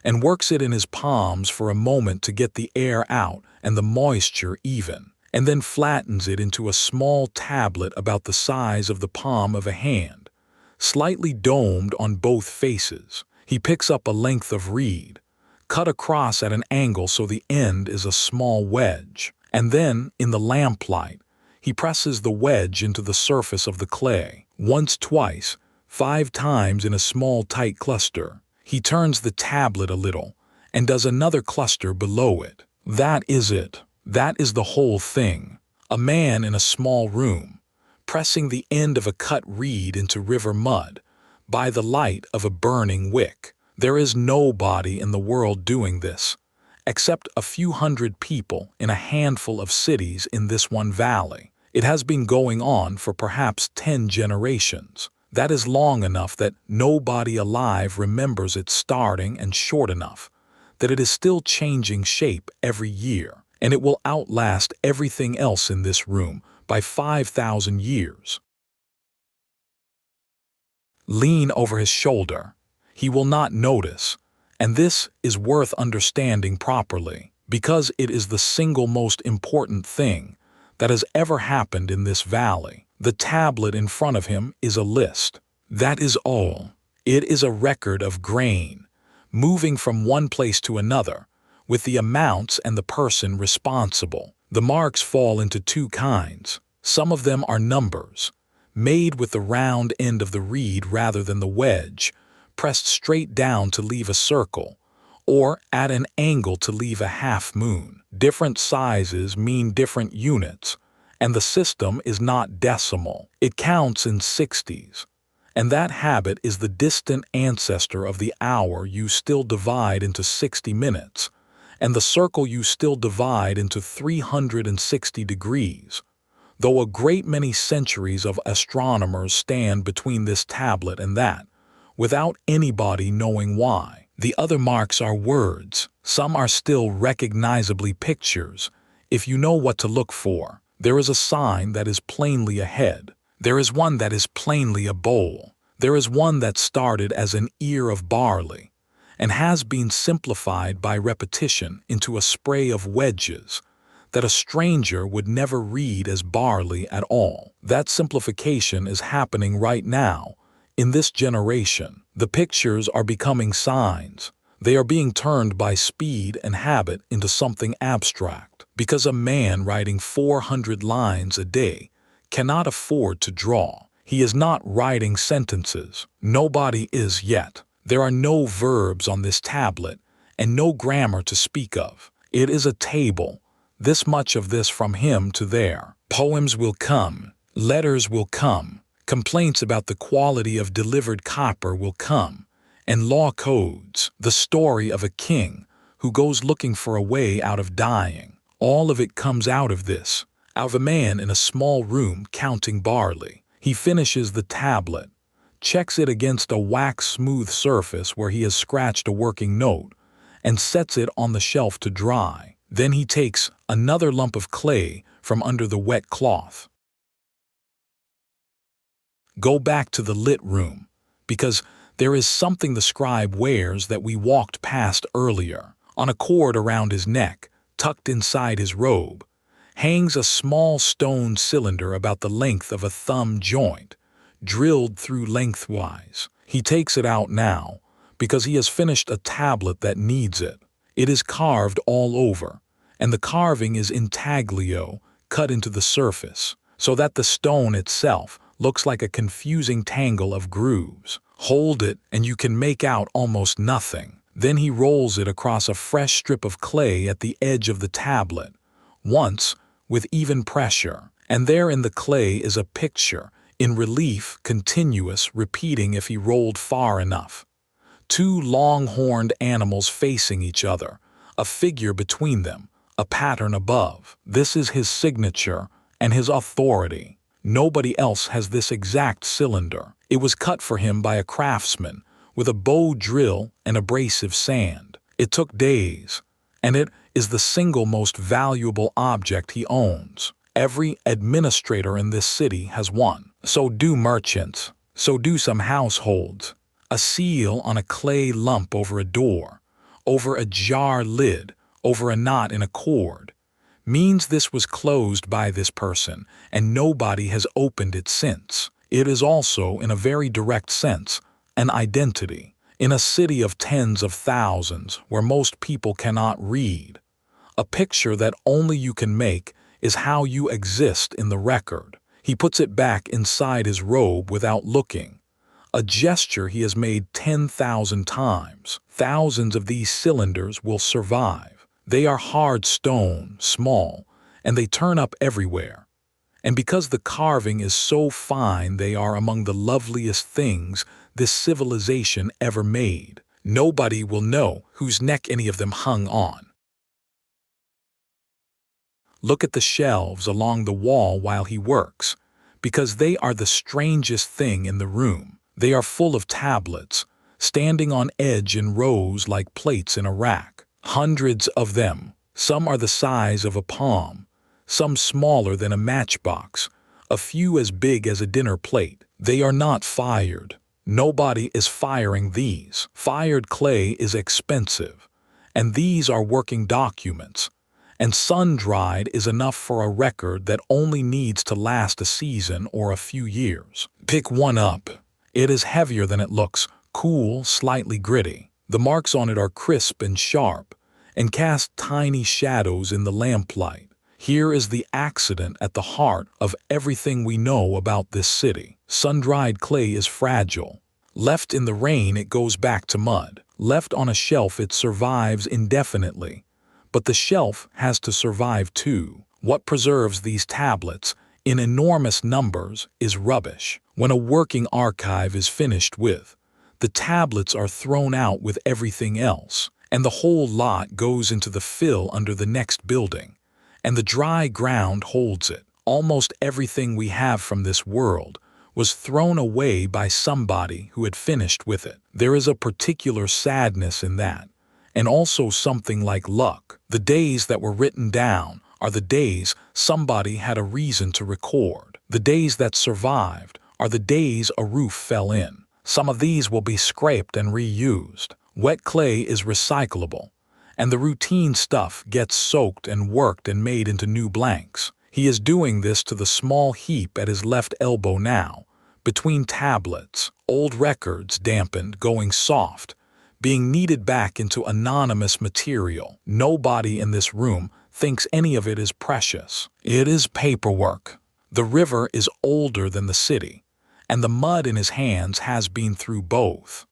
and works it in his palms for a moment to get the air out and the moisture even, and then flattens it into a small tablet about the size of the palm of a hand, slightly domed on both faces. He picks up a length of reed, cut across at an angle so the end is a small wedge, and then, in the lamplight, he presses the wedge into the surface of the clay. Once, twice, 5 times in a small tight cluster. He turns the tablet a little and does another cluster below it. That is it. That is the whole thing. A man in a small room, pressing the end of a cut reed into river mud by the light of a burning wick. There is nobody in the world doing this, except a few hundred people in a handful of cities in this one valley. It has been going on for perhaps 10 generations. That is long enough that nobody alive remembers it starting, and short enough that it is still changing shape every year, and it will outlast everything else in this room by 5,000 years. Lean over his shoulder. He will not notice, and this is worth understanding properly, because it is the single most important thing that has ever happened in this valley. The tablet in front of him is a list. That is all. It is a record of grain, moving from one place to another, with the amounts and the person responsible. The marks fall into two kinds. Some of them are numbers, made with the round end of the reed rather than the wedge, pressed straight down to leave a circle, or at an angle to leave a half moon. Different sizes mean different units, and the system is not decimal. It counts in 60s, and that habit is the distant ancestor of the hour you still divide into 60 minutes, and the circle you still divide into 360 degrees. Though a great many centuries of astronomers stand between this tablet and that, without anybody knowing why. The other marks are words. Some are still recognizably pictures, if you know what to look for. There is a sign that is plainly a head. There is one that is plainly a bowl. There is one that started as an ear of barley, and has been simplified by repetition into a spray of wedges, that a stranger would never read as barley at all. That simplification is happening right now, in this generation. The pictures are becoming signs. They are being turned by speed and habit into something abstract, because a man writing 400 lines a day cannot afford to draw. He is not writing sentences. Nobody is yet. There are no verbs on this tablet, and no grammar to speak of. It is a table, this much of this from him to there. Poems will come, letters will come, complaints about the quality of delivered copper will come, and law codes, the story of a king who goes looking for a way out of dying. All of it comes out of this, out of a man in a small room counting barley. He finishes the tablet, checks it against a wax-smooth surface where he has scratched a working note, and sets it on the shelf to dry. Then he takes another lump of clay from under the wet cloth. Go back to the lit room, because there is something the scribe wears that we walked past earlier. On a cord around his neck, tucked inside his robe, hangs a small stone cylinder about the length of a thumb joint, drilled through lengthwise. He takes it out now, because he has finished a tablet that needs it. It is carved all over, and the carving is intaglio, cut into the surface, so that the stone itself looks like a confusing tangle of grooves. Hold it, and you can make out almost nothing. Then he rolls it across a fresh strip of clay at the edge of the tablet, once, with even pressure, and there in the clay is a picture, in relief, continuous, repeating if he rolled far enough. Two long-horned animals facing each other, a figure between them, a pattern above. This is his signature and his authority. Nobody else has this exact cylinder. It was cut for him by a craftsman with a bow drill and abrasive sand. It took days, and it is the single most valuable object he owns. Every administrator in this city has one. So do merchants. So do some households. A seal on a clay lump over a door, over a jar lid, over a knot in a cord, means this was closed by this person, and nobody has opened it since. It is also, in a very direct sense, an identity. In a city of tens of thousands where most people cannot read, a picture that only you can make is how you exist in the record. He puts it back inside his robe without looking, a gesture he has made 10,000 times. Thousands of these cylinders will survive. They are hard stone, small, and they turn up everywhere. And because the carving is so fine, they are among the loveliest things this civilization ever made. Nobody will know whose neck any of them hung on. Look at the shelves along the wall while he works, because they are the strangest thing in the room. They are full of tablets, standing on edge in rows like plates in a rack. Hundreds of them. Some are the size of a palm, some smaller than a matchbox, a few as big as a dinner plate. They are not fired. Nobody is firing these. Fired clay is expensive, and these are working documents. And sun-dried is enough for a record that only needs to last a season or a few years. Pick one up. It is heavier than it looks, cool, slightly gritty. The marks on it are crisp and sharp, and cast tiny shadows in the lamplight. Here is the accident at the heart of everything we know about this city. Sun-dried clay is fragile. Left in the rain, it goes back to mud. Left on a shelf, it survives indefinitely. But the shelf has to survive too. What preserves these tablets in enormous numbers is rubbish. When a working archive is finished with, the tablets are thrown out with everything else, and the whole lot goes into the fill under the next building, and the dry ground holds it. Almost everything we have from this world was thrown away by somebody who had finished with it. There is a particular sadness in that, and also something like luck. The days that were written down are the days somebody had a reason to record. The days that survived are the days a roof fell in. Some of these will be scraped and reused. Wet clay is recyclable, and the routine stuff gets soaked and worked and made into new blanks. He is doing this to the small heap at his left elbow now, between tablets, old records dampened, going soft, being kneaded back into anonymous material. Nobody in this room thinks any of it is precious. It is paperwork. The river is older than the city, and the mud in his hands has been through both.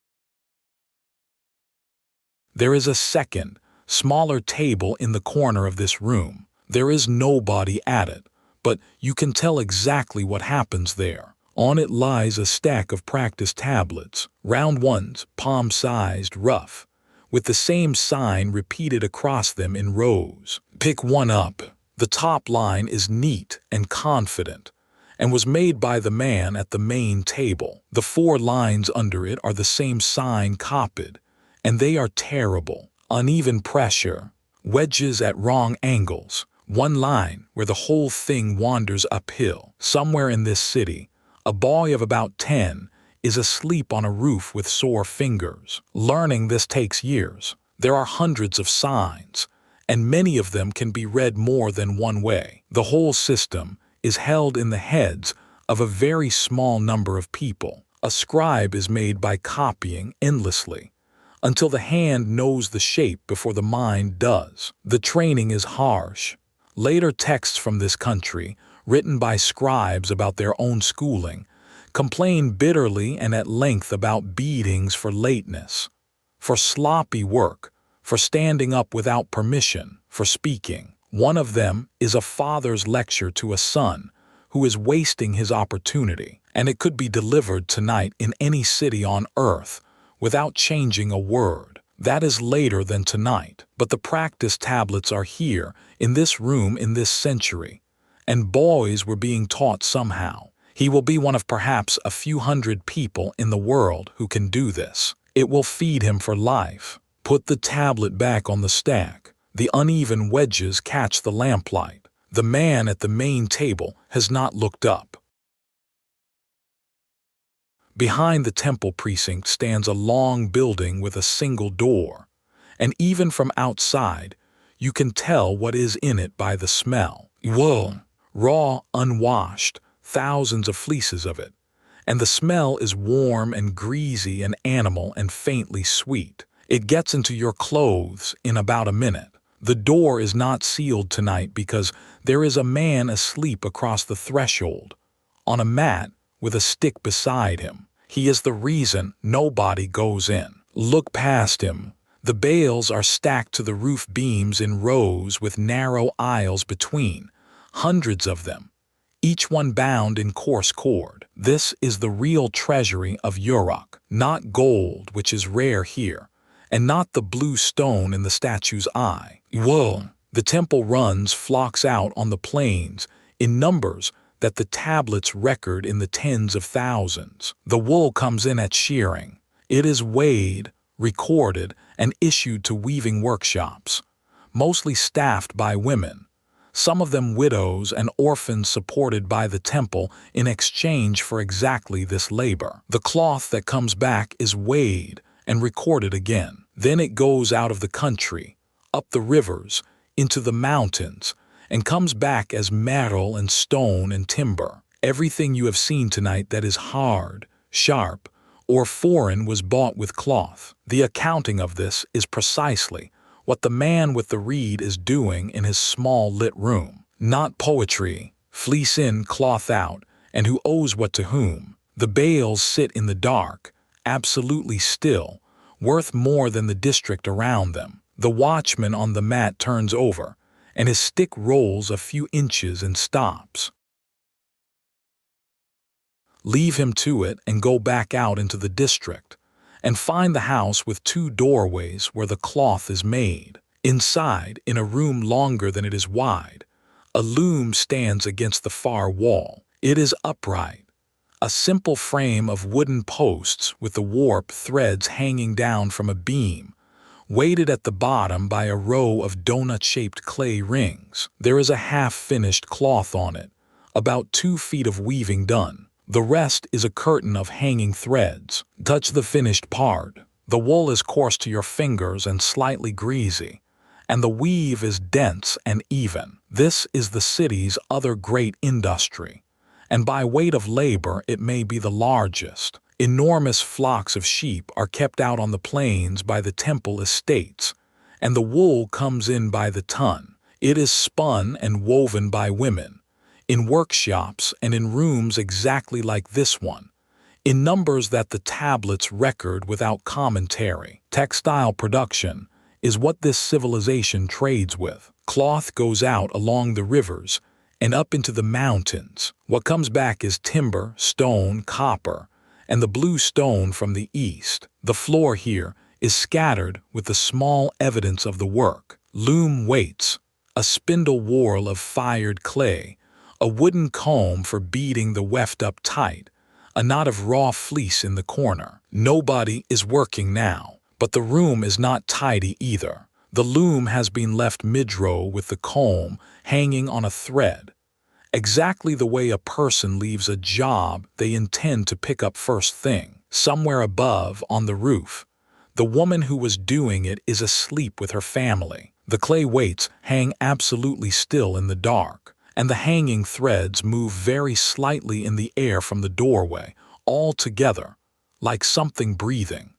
There is a second, smaller table in the corner of this room. There is nobody at it, but you can tell exactly what happens there. On it lies a stack of practice tablets, round ones, palm-sized, rough, with the same sign repeated across them in rows. Pick one up. The top line is neat and confident, and was made by the man at the main table. The 4 lines under it are the same sign copied, and they are terrible. Uneven pressure, wedges at wrong angles, one line where the whole thing wanders uphill. Somewhere in this city, a boy of about 10 is asleep on a roof with sore fingers. Learning this takes years. There are hundreds of signs, and many of them can be read more than one way. The whole system is held in the heads of a very small number of people. A scribe is made by copying endlessly, until the hand knows the shape before the mind does. The training is harsh. Later texts from this country, written by scribes about their own schooling, complain bitterly and at length about beatings for lateness, for sloppy work, for standing up without permission, for speaking. One of them is a father's lecture to a son who is wasting his opportunity, and it could be delivered tonight in any city on earth without changing a word. That is later than tonight, but the practice tablets are here, in this room, in this century, and boys were being taught somehow. He will be one of perhaps a few hundred people in the world who can do this. It will feed him for life. Put the tablet back on the stack. The uneven wedges catch the lamplight. The man at the main table has not looked up. Behind the temple precinct stands a long building with a single door, and even from outside, you can tell what is in it by the smell. Wool, raw, unwashed, thousands of fleeces of it, and the smell is warm and greasy and animal and faintly sweet. It gets into your clothes in about a minute. The door is not sealed tonight because there is a man asleep across the threshold, on a mat with a stick beside him. He is the reason nobody goes in. Look past him. The bales are stacked to the roof beams in rows with narrow aisles between, hundreds of them, each one bound in coarse cord. This is the real treasury of Uruk, not gold, which is rare here, and not the blue stone in the statue's eye. Whoa! The temple runs flocks out on the plains in numbers that the tablets record in the tens of thousands. The wool comes in at shearing. It is weighed, recorded, and issued to weaving workshops, mostly staffed by women, some of them widows and orphans supported by the temple in exchange for exactly this labor. The cloth that comes back is weighed and recorded again. Then it goes out of the country, up the rivers, into the mountains, and comes back as metal and stone and timber. Everything you have seen tonight that is hard, sharp, or foreign was bought with cloth. The accounting of this is precisely what the man with the reed is doing in his small lit room. Not poetry, fleece in, cloth out, and who owes what to whom. The bales sit in the dark, absolutely still, worth more than the district around them. The watchman on the mat turns over, and his stick rolls a few inches and stops. Leave him to it and go back out into the district, and find the house with 2 doorways where the cloth is made. Inside, in a room longer than it is wide, a loom stands against the far wall. It is upright, a simple frame of wooden posts with the warp threads hanging down from a beam, weighted at the bottom by a row of donut-shaped clay rings. There is a half-finished cloth on it, about 2 feet of weaving done. The rest is a curtain of hanging threads. Touch the finished part. The wool is coarse to your fingers and slightly greasy, and the weave is dense and even. This is the city's other great industry, and by weight of labor it may be the largest. Enormous flocks of sheep are kept out on the plains by the temple estates, and the wool comes in by the ton. It is spun and woven by women, in workshops and in rooms exactly like this one, in numbers that the tablets record without commentary. Textile production is what this civilization trades with. Cloth goes out along the rivers and up into the mountains. What comes back is timber, stone, copper, and the blue stone from the east. The floor here is scattered with the small evidence of the work. Loom weights, a spindle whorl of fired clay, a wooden comb for beating the weft up tight, a knot of raw fleece in the corner. Nobody is working now, but the room is not tidy either. The loom has been left mid-row with the comb hanging on a thread, exactly the way a person leaves a job they intend to pick up first thing. Somewhere above, on the roof, the woman who was doing it is asleep with her family. The clay weights hang absolutely still in the dark, and the hanging threads move very slightly in the air from the doorway, all together, like something breathing.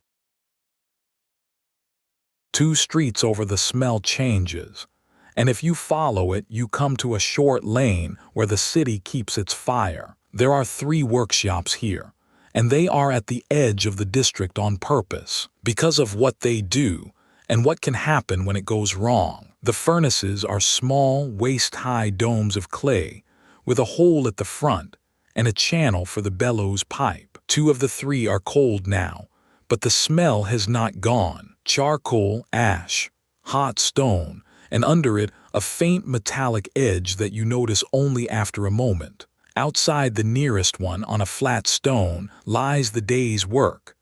2 streets over the smell changes, and if you follow it, you come to a short lane where the city keeps its fire. There are 3 workshops here, and they are at the edge of the district on purpose, because of what they do and what can happen when it goes wrong. The furnaces are small, waist-high domes of clay, with a hole at the front and a channel for the bellows pipe. 2 of the 3 are cold now, but the smell has not gone. Charcoal, ash, hot stone, and under it a faint metallic edge that you notice only after a moment. Outside the nearest one, on a flat stone, lies the day's work.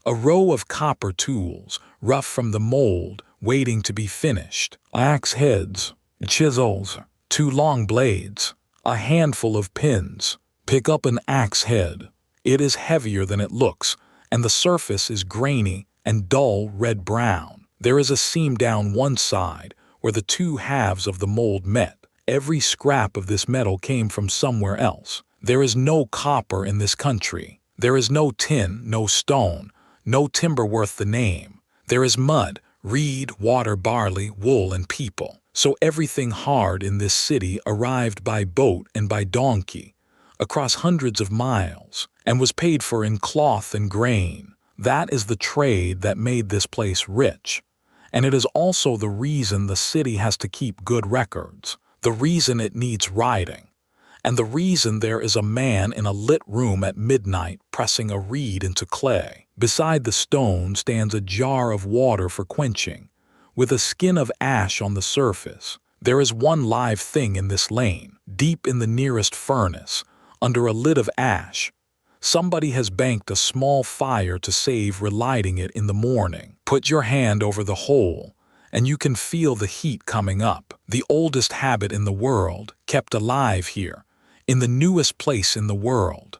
A row of copper tools, rough from the mold, waiting to be finished. Axe heads, chisels, 2 long blades, a handful of pins. Pick up an axe head. It is heavier than it looks, and the surface is grainy and dull red-brown. There is a seam down one side where the 2 halves of the mold met. Every scrap of this metal came from somewhere else. There is no copper in this country. There is no tin, no stone, no timber worth the name. There is mud, reed, water, barley, wool, and people. So everything hard in this city arrived by boat and by donkey, across hundreds of miles, and was paid for in cloth and grain. That is the trade that made this place rich, and it is also the reason the city has to keep good records, the reason it needs writing, and the reason there is a man in a lit room at midnight pressing a reed into clay. Beside the stone stands a jar of water for quenching, with a skin of ash on the surface. There is one live thing in this lane, deep in the nearest furnace, under a lid of ash. Somebody has banked a small fire to save relighting it in the morning. Put your hand over the hole, and you can feel the heat coming up. The oldest habit in the world, kept alive here, in the newest place in the world.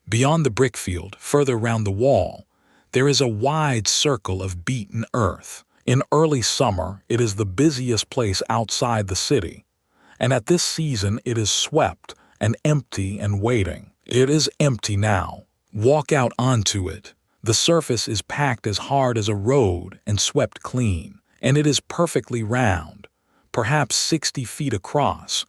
Beyond the brickfield, further round the wall, there is a wide circle of beaten earth. In early summer, it is the busiest place outside the city, and at this season it is swept and empty and waiting. It is empty now. Walk out onto it. The surface is packed as hard as a road and swept clean, and it is perfectly round, perhaps 60 feet across,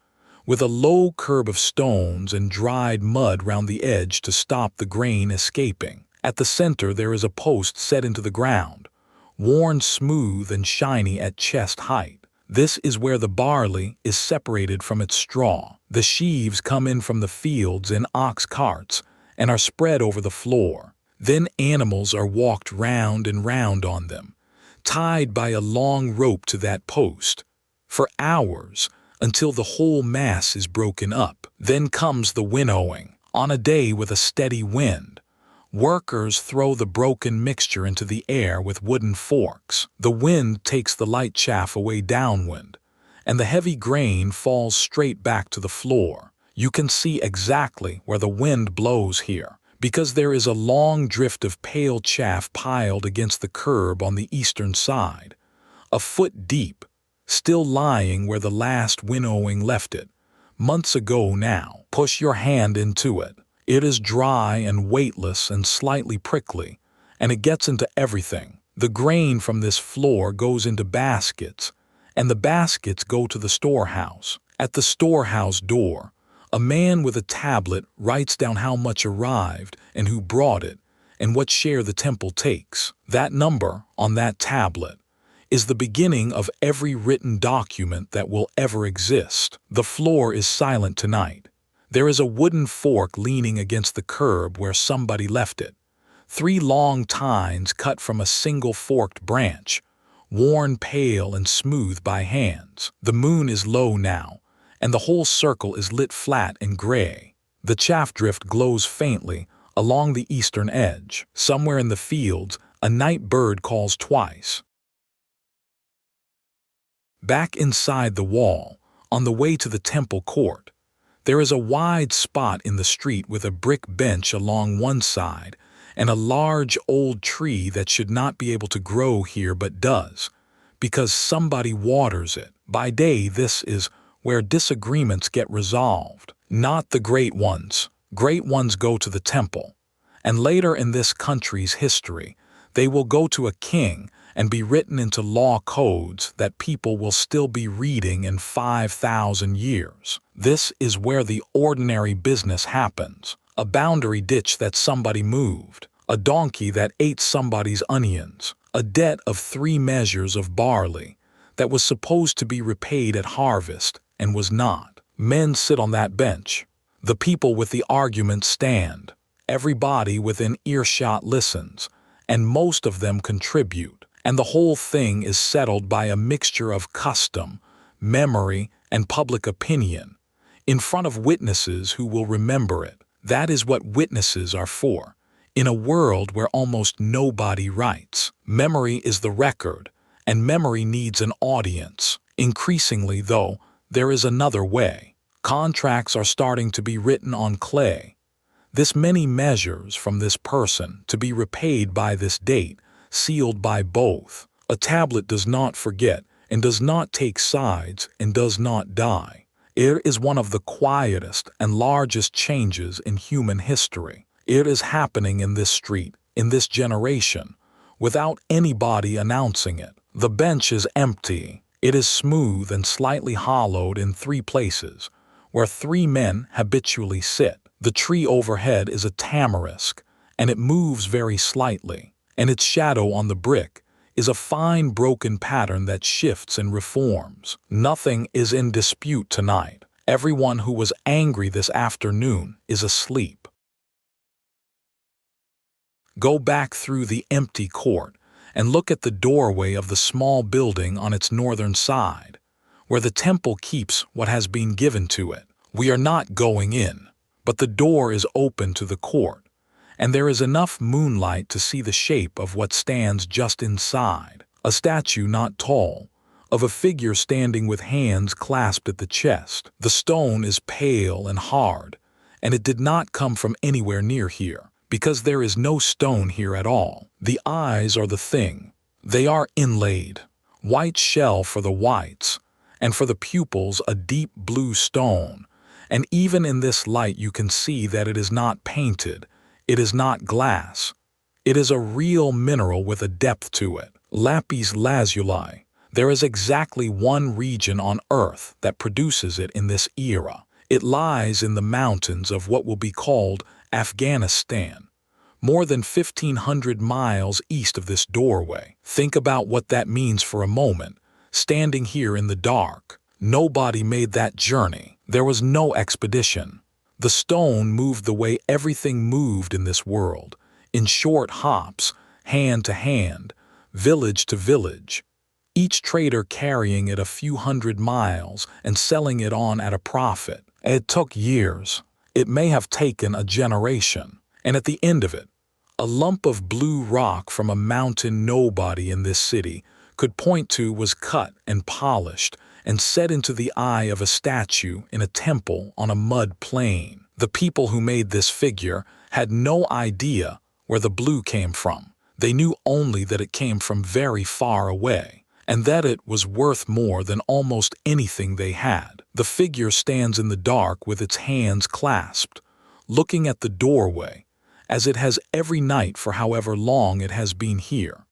with a low curb of stones and dried mud round the edge to stop the grain escaping. At the center there is a post set into the ground, worn smooth and shiny at chest height. This is where the barley is separated from its straw. The sheaves come in from the fields in ox carts and are spread over the floor. Then animals are walked round and round on them, tied by a long rope to that post, for hours, until the whole mass is broken up. Then comes the winnowing. On a day with a steady wind, workers throw the broken mixture into the air with wooden forks. The wind takes the light chaff away downwind, and the heavy grain falls straight back to the floor. You can see exactly where the wind blows here, because there is a long drift of pale chaff piled against the curb on the eastern side, a foot deep, still lying where the last winnowing left it, months ago now. Push your hand into it. It is dry and weightless and slightly prickly, and it gets into everything. The grain from this floor goes into baskets, and the baskets go to the storehouse. At the storehouse door, a man with a tablet writes down how much arrived and who brought it, and what share the temple takes. That number on that tablet is the beginning of every written document that will ever exist. The floor is silent tonight. There is a wooden fork leaning against the curb where somebody left it. 3 long tines cut from a single forked branch, worn pale and smooth by hands. The moon is low now, and the whole circle is lit flat and gray. The chaff drift glows faintly along the eastern edge. Somewhere in the fields, a night bird calls twice. Back inside the wall, on the way to the temple court, there is a wide spot in the street with a brick bench along one side and a large old tree that should not be able to grow here but does, because somebody waters it. By day, this is where disagreements get resolved. Not the great ones. Great ones go to the temple, and later in this country's history, they will go to a king and be written into law codes that people will still be reading in 5,000 years. This is where the ordinary business happens. A boundary ditch that somebody moved, a donkey that ate somebody's onions, a debt of 3 measures of barley that was supposed to be repaid at harvest and was not. Men sit on that bench. The people with the argument stand. Everybody within earshot listens, and most of them contribute. And the whole thing is settled by a mixture of custom, memory, and public opinion, in front of witnesses who will remember it. That is what witnesses are for, in a world where almost nobody writes. Memory is the record, and memory needs an audience. Increasingly, though, there is another way. Contracts are starting to be written on clay. This many measures from this person to be repaid by this date, sealed by both. A tablet does not forget and does not take sides and does not die. It is one of the quietest and largest changes in human history. It is happening in this street, in this generation, without anybody announcing it. The bench is empty. It is smooth and slightly hollowed in 3 places, where 3 men habitually sit. The tree overhead is a tamarisk, and it moves very slightly, and its shadow on the brick is a fine broken pattern that shifts and reforms. Nothing is in dispute tonight. Everyone who was angry this afternoon is asleep. Go back through the empty court, and look at the doorway of the small building on its northern side, where the temple keeps what has been given to it. We are not going in, but the door is open to the court, and there is enough moonlight to see the shape of what stands just inside. A statue not tall, of a figure standing with hands clasped at the chest. The stone is pale and hard, and it did not come from anywhere near here, because there is no stone here at all. The eyes are the thing. They are inlaid. White shell for the whites, and for the pupils a deep blue stone, and even in this light you can see that it is not painted. It is not glass. It is a real mineral with a depth to it. Lapis lazuli. There is exactly one region on Earth that produces it in this era. It lies in the mountains of what will be called Afghanistan, more than 1,500 miles east of this doorway. Think about what that means for a moment, standing here in the dark. Nobody made that journey. There was no expedition. The stone moved the way everything moved in this world, in short hops, hand to hand, village to village, each trader carrying it a few hundred miles and selling it on at a profit. It took years. It may have taken a generation. And at the end of it, a lump of blue rock from a mountain nobody in this city could point to was cut and polished and set into the eye of a statue in a temple on a mud plain. The people who made this figure had no idea where the blue came from. They knew only that it came from very far away, and that it was worth more than almost anything they had. The figure stands in the dark with its hands clasped, looking at the doorway, as it has every night for however long it has been here.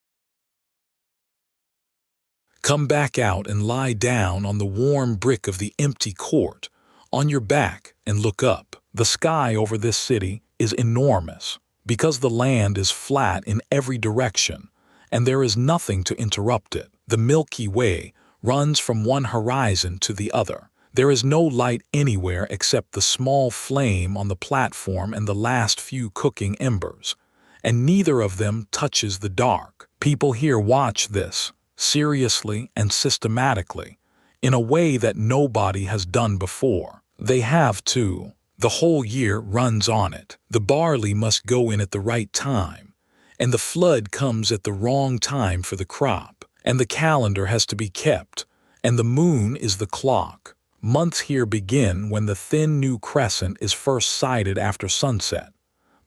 Come back out and lie down on the warm brick of the empty court, on your back, and look up. The sky over this city is enormous, because the land is flat in every direction, and there is nothing to interrupt it. The Milky Way runs from one horizon to the other. There is no light anywhere except the small flame on the platform and the last few cooking embers, and neither of them touches the dark. People here watch this, seriously and systematically, in a way that nobody has done before. They have to. The whole year runs on it. The barley must go in at the right time, and the flood comes at the wrong time for the crop, and the calendar has to be kept, and the moon is the clock. Months here begin when the thin new crescent is first sighted after sunset,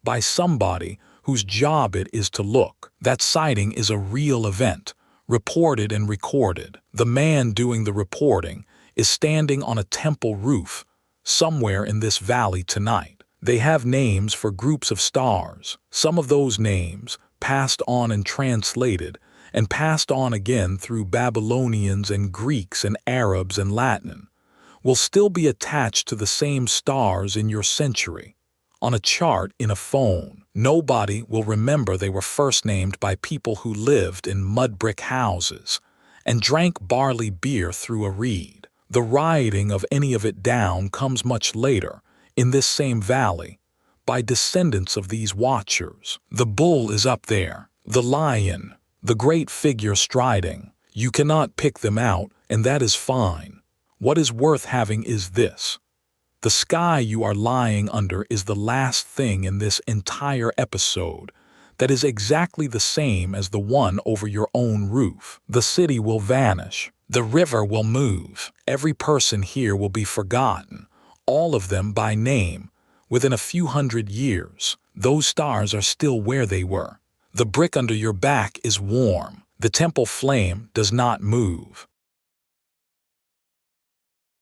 by somebody whose job it is to look. That sighting is a real event, reported and recorded. The man doing the reporting is standing on a temple roof somewhere in this valley tonight. They have names for groups of stars. Some of those names, passed on and translated, and passed on again through Babylonians and Greeks and Arabs and Latin, will still be attached to the same stars in your century, on a chart in a phone. Nobody will remember they were first named by people who lived in mud brick houses and drank barley beer through a reed. The writing of any of it down comes much later, in this same valley, by descendants of these watchers. The bull is up there, the lion, the great figure striding. You cannot pick them out, and that is fine. What is worth having is this. The sky you are lying under is the last thing in this entire episode that is exactly the same as the one over your own roof. The city will vanish. The river will move. Every person here will be forgotten, all of them by name, within a few hundred years. Those stars are still where they were. The brick under your back is warm. The temple flame does not move.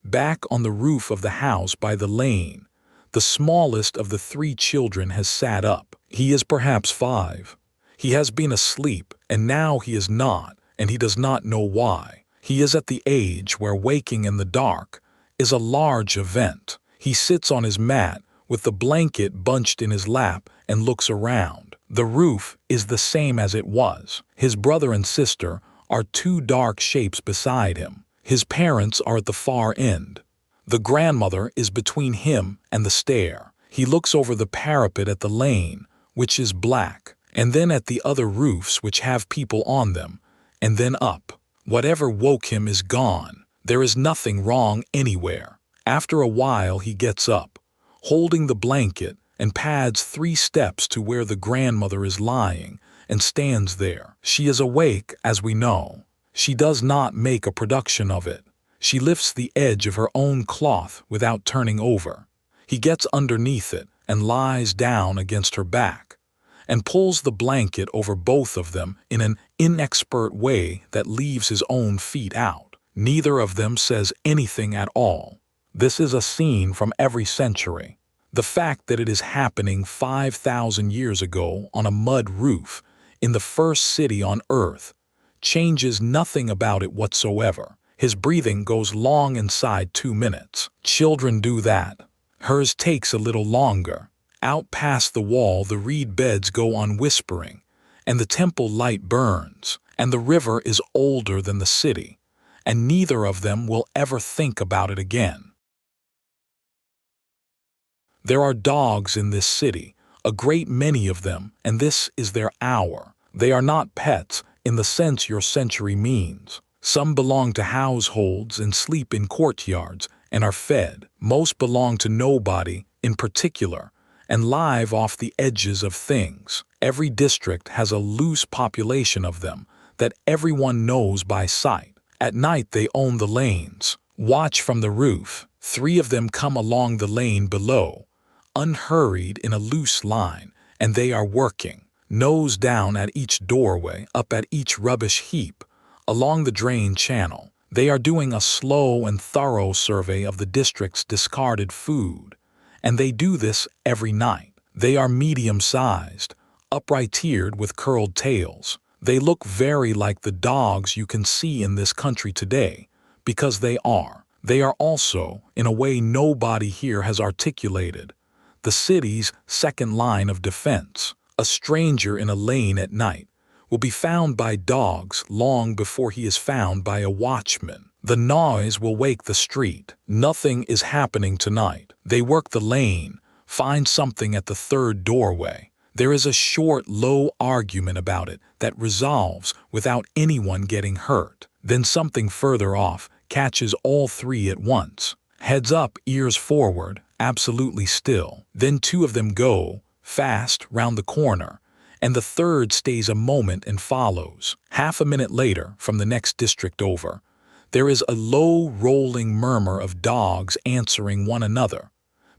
Back on the roof of the house by the lane, the smallest of the 3 children has sat up. He is perhaps 5. He has been asleep, and now he is not, and he does not know why. He is at the age where waking in the dark is a large event. He sits on his mat with the blanket bunched in his lap and looks around. The roof is the same as it was. His brother and sister are 2 dark shapes beside him. His parents are at the far end. The grandmother is between him and the stair. He looks over the parapet at the lane, which is black, and then at the other roofs which have people on them, and then up. Whatever woke him is gone. There is nothing wrong anywhere. After a while he gets up, holding the blanket, and pads 3 steps to where the grandmother is lying, and stands there. She is awake, as we know. She does not make a production of it. She lifts the edge of her own cloth without turning over. He gets underneath it and lies down against her back, and pulls the blanket over both of them in an inexpert way that leaves his own feet out. Neither of them says anything at all. This is a scene from every century. The fact that it is happening 5,000 years ago on a mud roof in the first city on Earth changes nothing about it whatsoever. His breathing goes long inside 2 minutes. Children do that. Hers takes a little longer. Out past the wall the reed beds go on whispering, and the temple light burns, and the river is older than the city, and neither of them will ever think about it again. There are dogs in this city, a great many of them, and this is their hour. They are not pets in the sense your century means. Some belong to households and sleep in courtyards and are fed. Most belong to nobody in particular and live off the edges of things. Every district has a loose population of them that everyone knows by sight. At night they own the lanes. Watch from the roof. 3 of them come along the lane below, unhurried in a loose line, and they are working, nose down at each doorway, up at each rubbish heap, along the drain channel. They are doing a slow and thorough survey of the district's discarded food, and they do this every night. They are medium-sized, upright-eared with curled tails. They look very like the dogs you can see in this country today, because they are. They are also, in a way nobody here has articulated, the city's second line of defense. A stranger in a lane at night will be found by dogs long before he is found by a watchman. The noise will wake the street. Nothing is happening tonight. They work the lane, find something at the 3rd doorway. There is a short, low argument about it that resolves without anyone getting hurt. Then something further off catches all 3 at once. Heads up, ears forward, absolutely still. Then 2 of them go, fast, round the corner, and the 3rd stays a moment and follows. Half a minute later, from the next district over, there is a low, rolling murmur of dogs answering one another,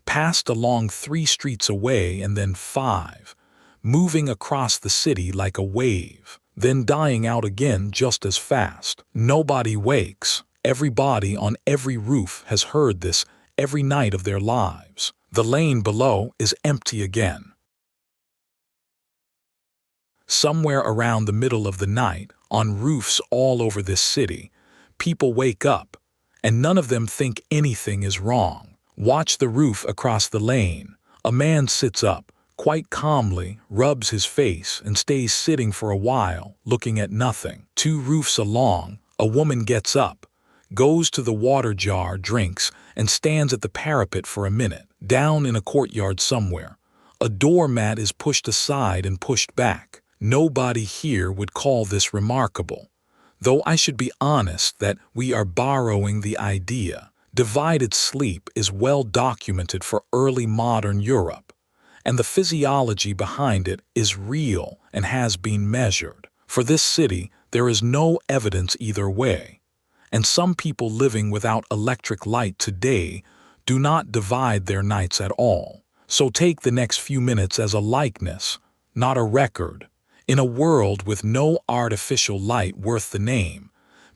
passed along 3 streets away and then 5, moving across the city like a wave, then dying out again just as fast. Nobody wakes. Everybody on every roof has heard this every night of their lives. The lane below is empty again. Somewhere around the middle of the night, on roofs all over this city, people wake up, and none of them think anything is wrong. Watch the roof across the lane. A man sits up, quite calmly, rubs his face, and stays sitting for a while, looking at nothing. 2 roofs along, a woman gets up, goes to the water jar, drinks, and stands at the parapet for a minute. Down in a courtyard somewhere, a doormat is pushed aside and pushed back. Nobody here would call this remarkable, though I should be honest that we are borrowing the idea. Divided sleep is well documented for early modern Europe, and the physiology behind it is real and has been measured. For this city, there is no evidence either way, and some people living without electric light today do not divide their nights at all. So take the next few minutes as a likeness, not a record. In a world with no artificial light worth the name,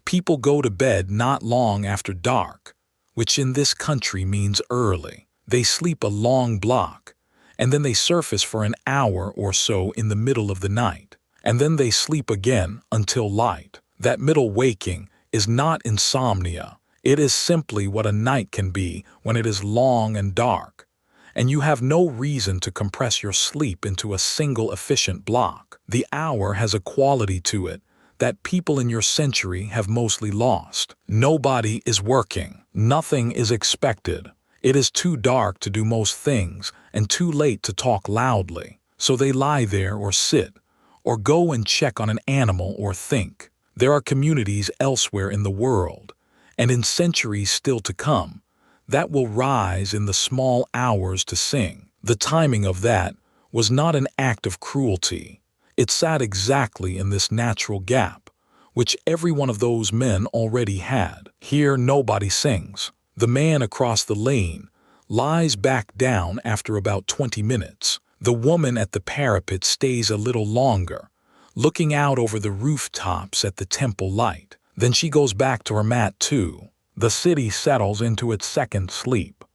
people go to bed not long after dark, which in this country means early. They sleep a long block, and then they surface for an hour or so in the middle of the night, and then they sleep again until light. That middle waking is not insomnia. It is simply what a night can be when it is long and dark, and you have no reason to compress your sleep into a single efficient block. The hour has a quality to it that people in your century have mostly lost. Nobody is working. Nothing is expected. It is too dark to do most things and too late to talk loudly. So they lie there or sit, or go and check on an animal or think. There are communities elsewhere in the world, and in centuries still to come, that will rise in the small hours to sing. The timing of that was not an act of cruelty. It sat exactly in this natural gap, which every one of those men already had. Here nobody sings. The man across the lane lies back down after about 20 minutes. The woman at the parapet stays a little longer, looking out over the rooftops at the temple light. Then she goes back to her mat too. The city settles into its second sleep.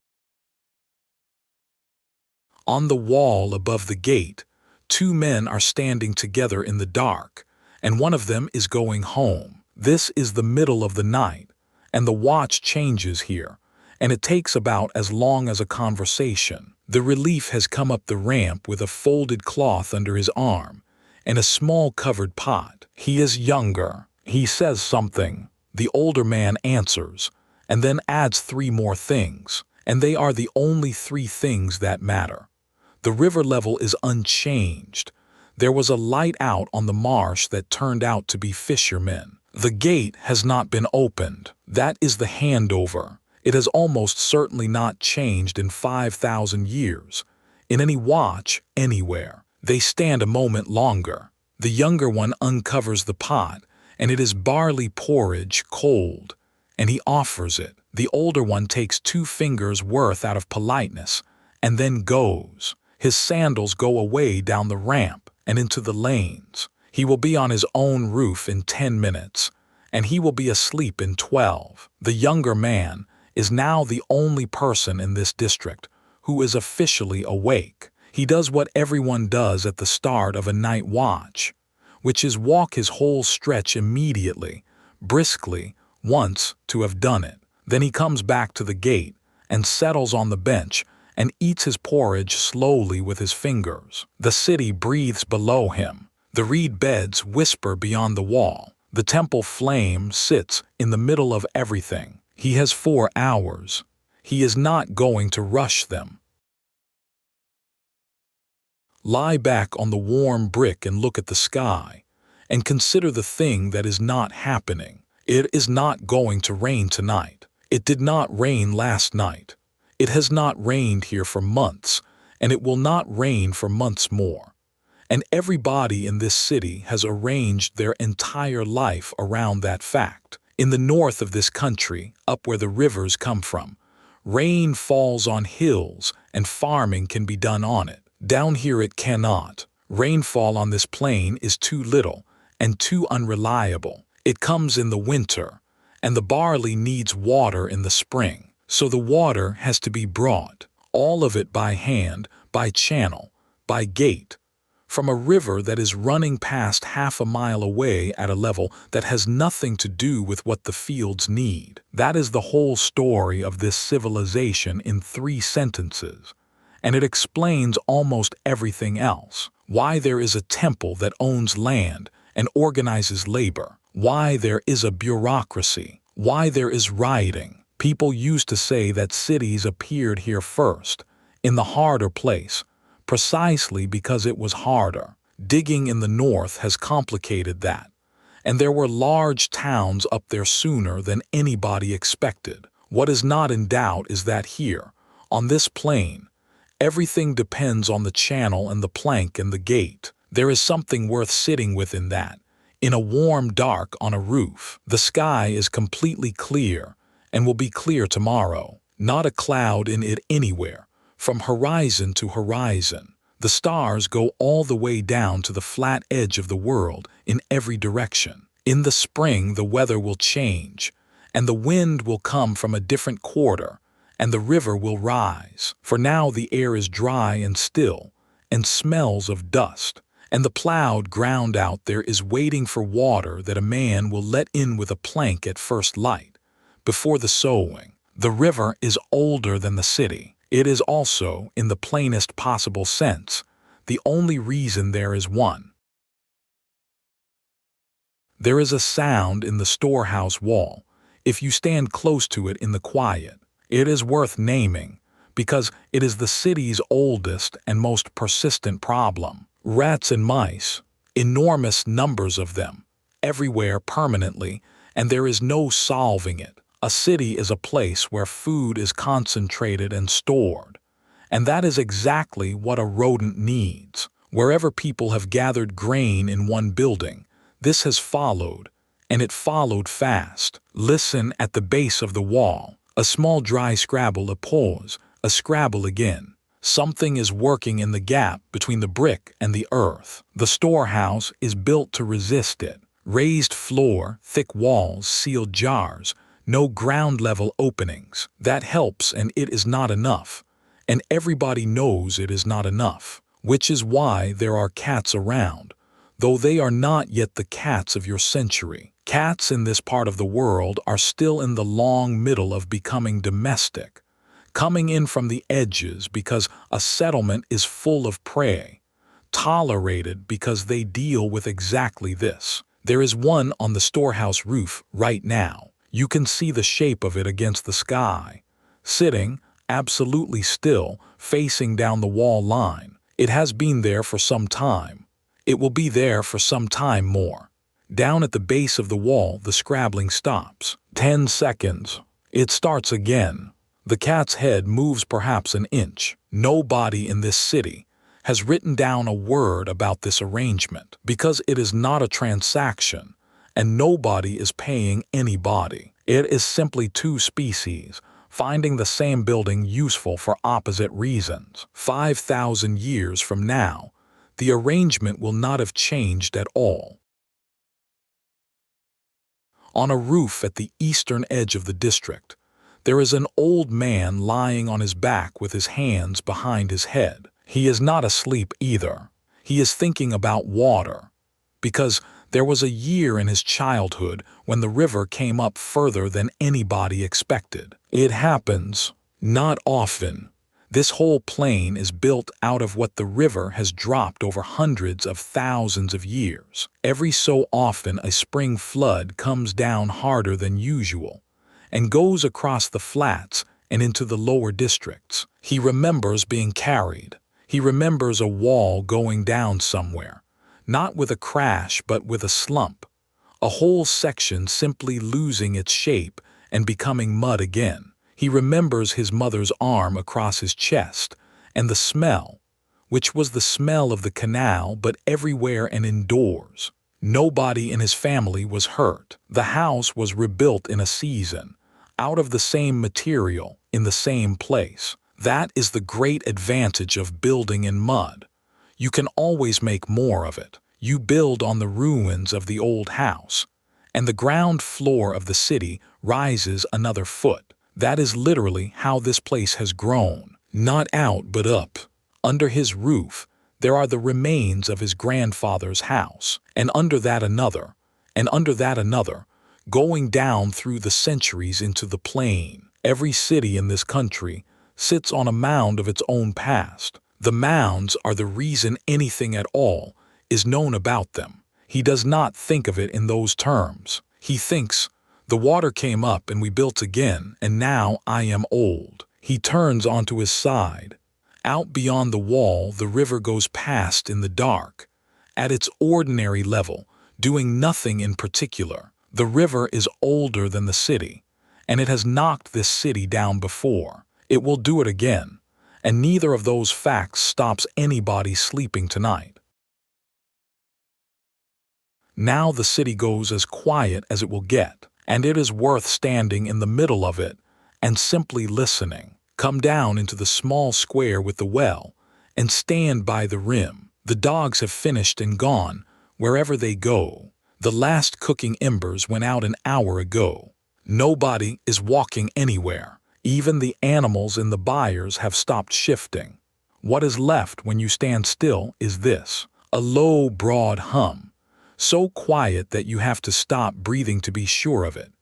On the wall above the gate, 2 men are standing together in the dark, and one of them is going home. This is the middle of the night, and the watch changes here, and it takes about as long as a conversation. The relief has come up the ramp with a folded cloth under his arm and a small covered pot. He is younger. He says something. The older man answers, and then adds 3 more things, and they are the only 3 things that matter. The river level is unchanged. There was a light out on the marsh that turned out to be fishermen. The gate has not been opened. That is the handover. It has almost certainly not changed in 5,000 years, in any watch anywhere. They stand a moment longer. The younger one uncovers the pot, and it is barley porridge, cold, and he offers it. The older one takes 2 fingers' worth out of politeness, and then goes. His sandals go away down the ramp and into the lanes. He will be on his own roof in 10 minutes, and he will be asleep in 12. The younger man is now the only person in this district who is officially awake. He does what everyone does at the start of a night watch, which is walk his whole stretch immediately, briskly, once to have done it. Then he comes back to the gate and settles on the bench and eats his porridge slowly with his fingers. The city breathes below him. The reed beds whisper beyond the wall. The temple flame sits in the middle of everything. He has 4 hours. He is not going to rush them. Lie back on the warm brick and look at the sky, and consider the thing that is not happening. It is not going to rain tonight. It did not rain last night. It has not rained here for months, and it will not rain for months more. And everybody in this city has arranged their entire life around that fact. In the north of this country, up where the rivers come from, rain falls on hills and farming can be done on it. Down here it cannot. Rainfall on this plain is too little and too unreliable. It comes in the winter, and the barley needs water in the spring. So the water has to be brought, all of it by hand, by channel, by gate, from a river that is running past half a mile away at a level that has nothing to do with what the fields need. That is the whole story of this civilization in 3 sentences, and it explains almost everything else. Why there is a temple that owns land and organizes labor, why there is a bureaucracy, why there is rioting. People used to say that cities appeared here first, in the harder place, precisely because it was harder. Digging in the north has complicated that, and there were large towns up there sooner than anybody expected. What is not in doubt is that here, on this plain, everything depends on the channel and the plank and the gate. There is something worth sitting with in that, in a warm dark on a roof. The sky is completely clear, and will be clear tomorrow. Not a cloud in it anywhere, from horizon to horizon. The stars go all the way down to the flat edge of the world in every direction. In the spring the weather will change, and the wind will come from a different quarter, and the river will rise. For now the air is dry and still, and smells of dust, and the plowed ground out there is waiting for water that a man will let in with a plank at first light. Before the sowing, the river is older than the city. It is also, in the plainest possible sense, the only reason there is one. There is a sound in the storehouse wall, if you stand close to it in the quiet. It is worth naming, because it is the city's oldest and most persistent problem. Rats and mice. Enormous numbers of them, everywhere permanently, and there is no solving it. A city is a place where food is concentrated and stored. And that is exactly what a rodent needs. Wherever people have gathered grain in one building, this has followed, and it followed fast. Listen at the base of the wall. A small dry scrabble, a pause, a scrabble again. Something is working in the gap between the brick and the earth. The storehouse is built to resist it. Raised floor, thick walls, sealed jars, no ground-level openings. That helps, and it is not enough. And everybody knows it is not enough, which is why there are cats around, though they are not yet the cats of your century. Cats in this part of the world are still in the long middle of becoming domestic, coming in from the edges because a settlement is full of prey, tolerated because they deal with exactly this. There is one on the storehouse roof right now. You can see the shape of it against the sky, sitting absolutely still, facing down the wall line. It has been there for some time. It will be there for some time more. Down at the base of the wall, the scrabbling stops. 10 seconds. It starts again. The cat's head moves perhaps an inch. Nobody in this city has written down a word about this arrangement because it is not a transaction, and nobody is paying anybody. It is simply two species finding the same building useful for opposite reasons. 5,000 years from now, the arrangement will not have changed at all. On a roof at the eastern edge of the district, there is an old man lying on his back with his hands behind his head. He is not asleep either. He is thinking about water, because there was a year in his childhood when the river came up further than anybody expected. It happens not often. This whole plain is built out of what the river has dropped over hundreds of thousands of years. Every so often a spring flood comes down harder than usual and goes across the flats and into the lower districts. He remembers being carried. He remembers a wall going down somewhere, not with a crash but with a slump, a whole section simply losing its shape and becoming mud again. He remembers his mother's arm across his chest, and the smell, which was the smell of the canal but everywhere and indoors. Nobody in his family was hurt. The house was rebuilt in a season, out of the same material, in the same place. That is the great advantage of building in mud. You can always make more of it. You build on the ruins of the old house, and the ground floor of the city rises another foot. That is literally how this place has grown. Not out but up. Under his roof, there are the remains of his grandfather's house, and under that another, and under that another, going down through the centuries into the plain. Every city in this country sits on a mound of its own past. The mounds are the reason anything at all is known about them. He does not think of it in those terms. He thinks, the water came up and we built again, and now I am old. He turns onto his side. Out beyond the wall, the river goes past in the dark, at its ordinary level, doing nothing in particular. The river is older than the city, and it has knocked this city down before. It will do it again, and neither of those facts stops anybody sleeping tonight. Now the city goes as quiet as it will get, and it is worth standing in the middle of it and simply listening. Come down into the small square with the well and stand by the rim. The dogs have finished and gone wherever they go. The last cooking embers went out an hour ago. Nobody is walking anywhere. Even the animals in the byres have stopped shifting. What is left when you stand still is this, a low, broad hum, so quiet that you have to stop breathing to be sure of it,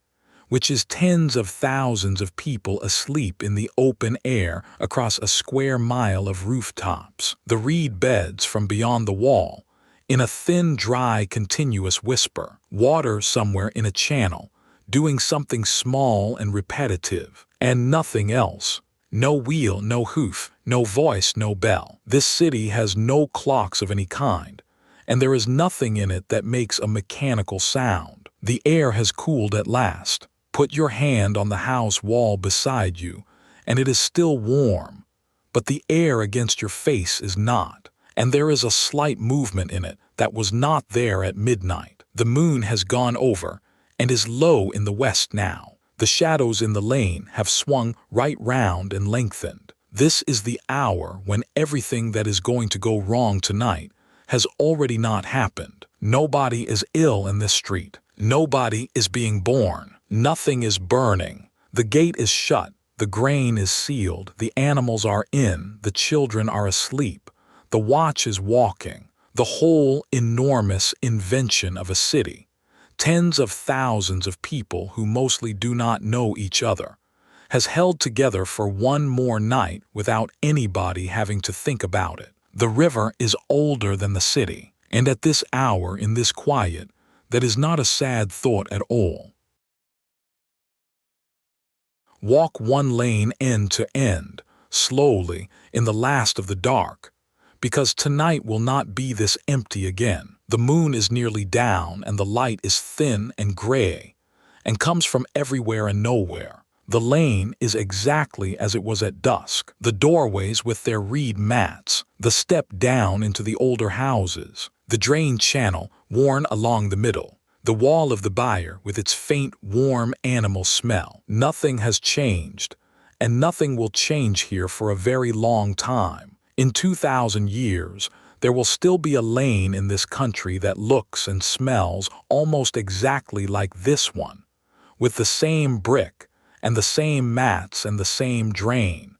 which is tens of thousands of people asleep in the open air across a square mile of rooftops. The reed beds from beyond the wall, in a thin, dry, continuous whisper. Water somewhere in a channel, doing something small and repetitive, and nothing else. No wheel, no hoof, no voice, no bell. This city has no clocks of any kind, and there is nothing in it that makes a mechanical sound. The air has cooled at last. Put your hand on the house wall beside you, and it is still warm, but the air against your face is not, and there is a slight movement in it that was not there at midnight. The moon has gone over and is low in the west now. The shadows in the lane have swung right round and lengthened. This is the hour when everything that is going to go wrong tonight has already not happened. Nobody is ill in this street. Nobody is being born. Nothing is burning. The gate is shut. The grain is sealed. The animals are in. The children are asleep. The watch is walking. The whole enormous invention of a city, tens of thousands of people who mostly do not know each other, has held together for one more night without anybody having to think about it. The river is older than the city, and at this hour in this quiet, that is not a sad thought at all. Walk one lane end to end, slowly, in the last of the dark, because tonight will not be this empty again. The moon is nearly down and the light is thin and gray and comes from everywhere and nowhere. The lane is exactly as it was at dusk. The doorways with their reed mats, the step down into the older houses, the drain channel worn along the middle, the wall of the byre with its faint, warm animal smell. Nothing has changed, and nothing will change here for a very long time. In 2,000 years, there will still be a lane in this country that looks and smells almost exactly like this one, with the same brick and the same mats and the same drain,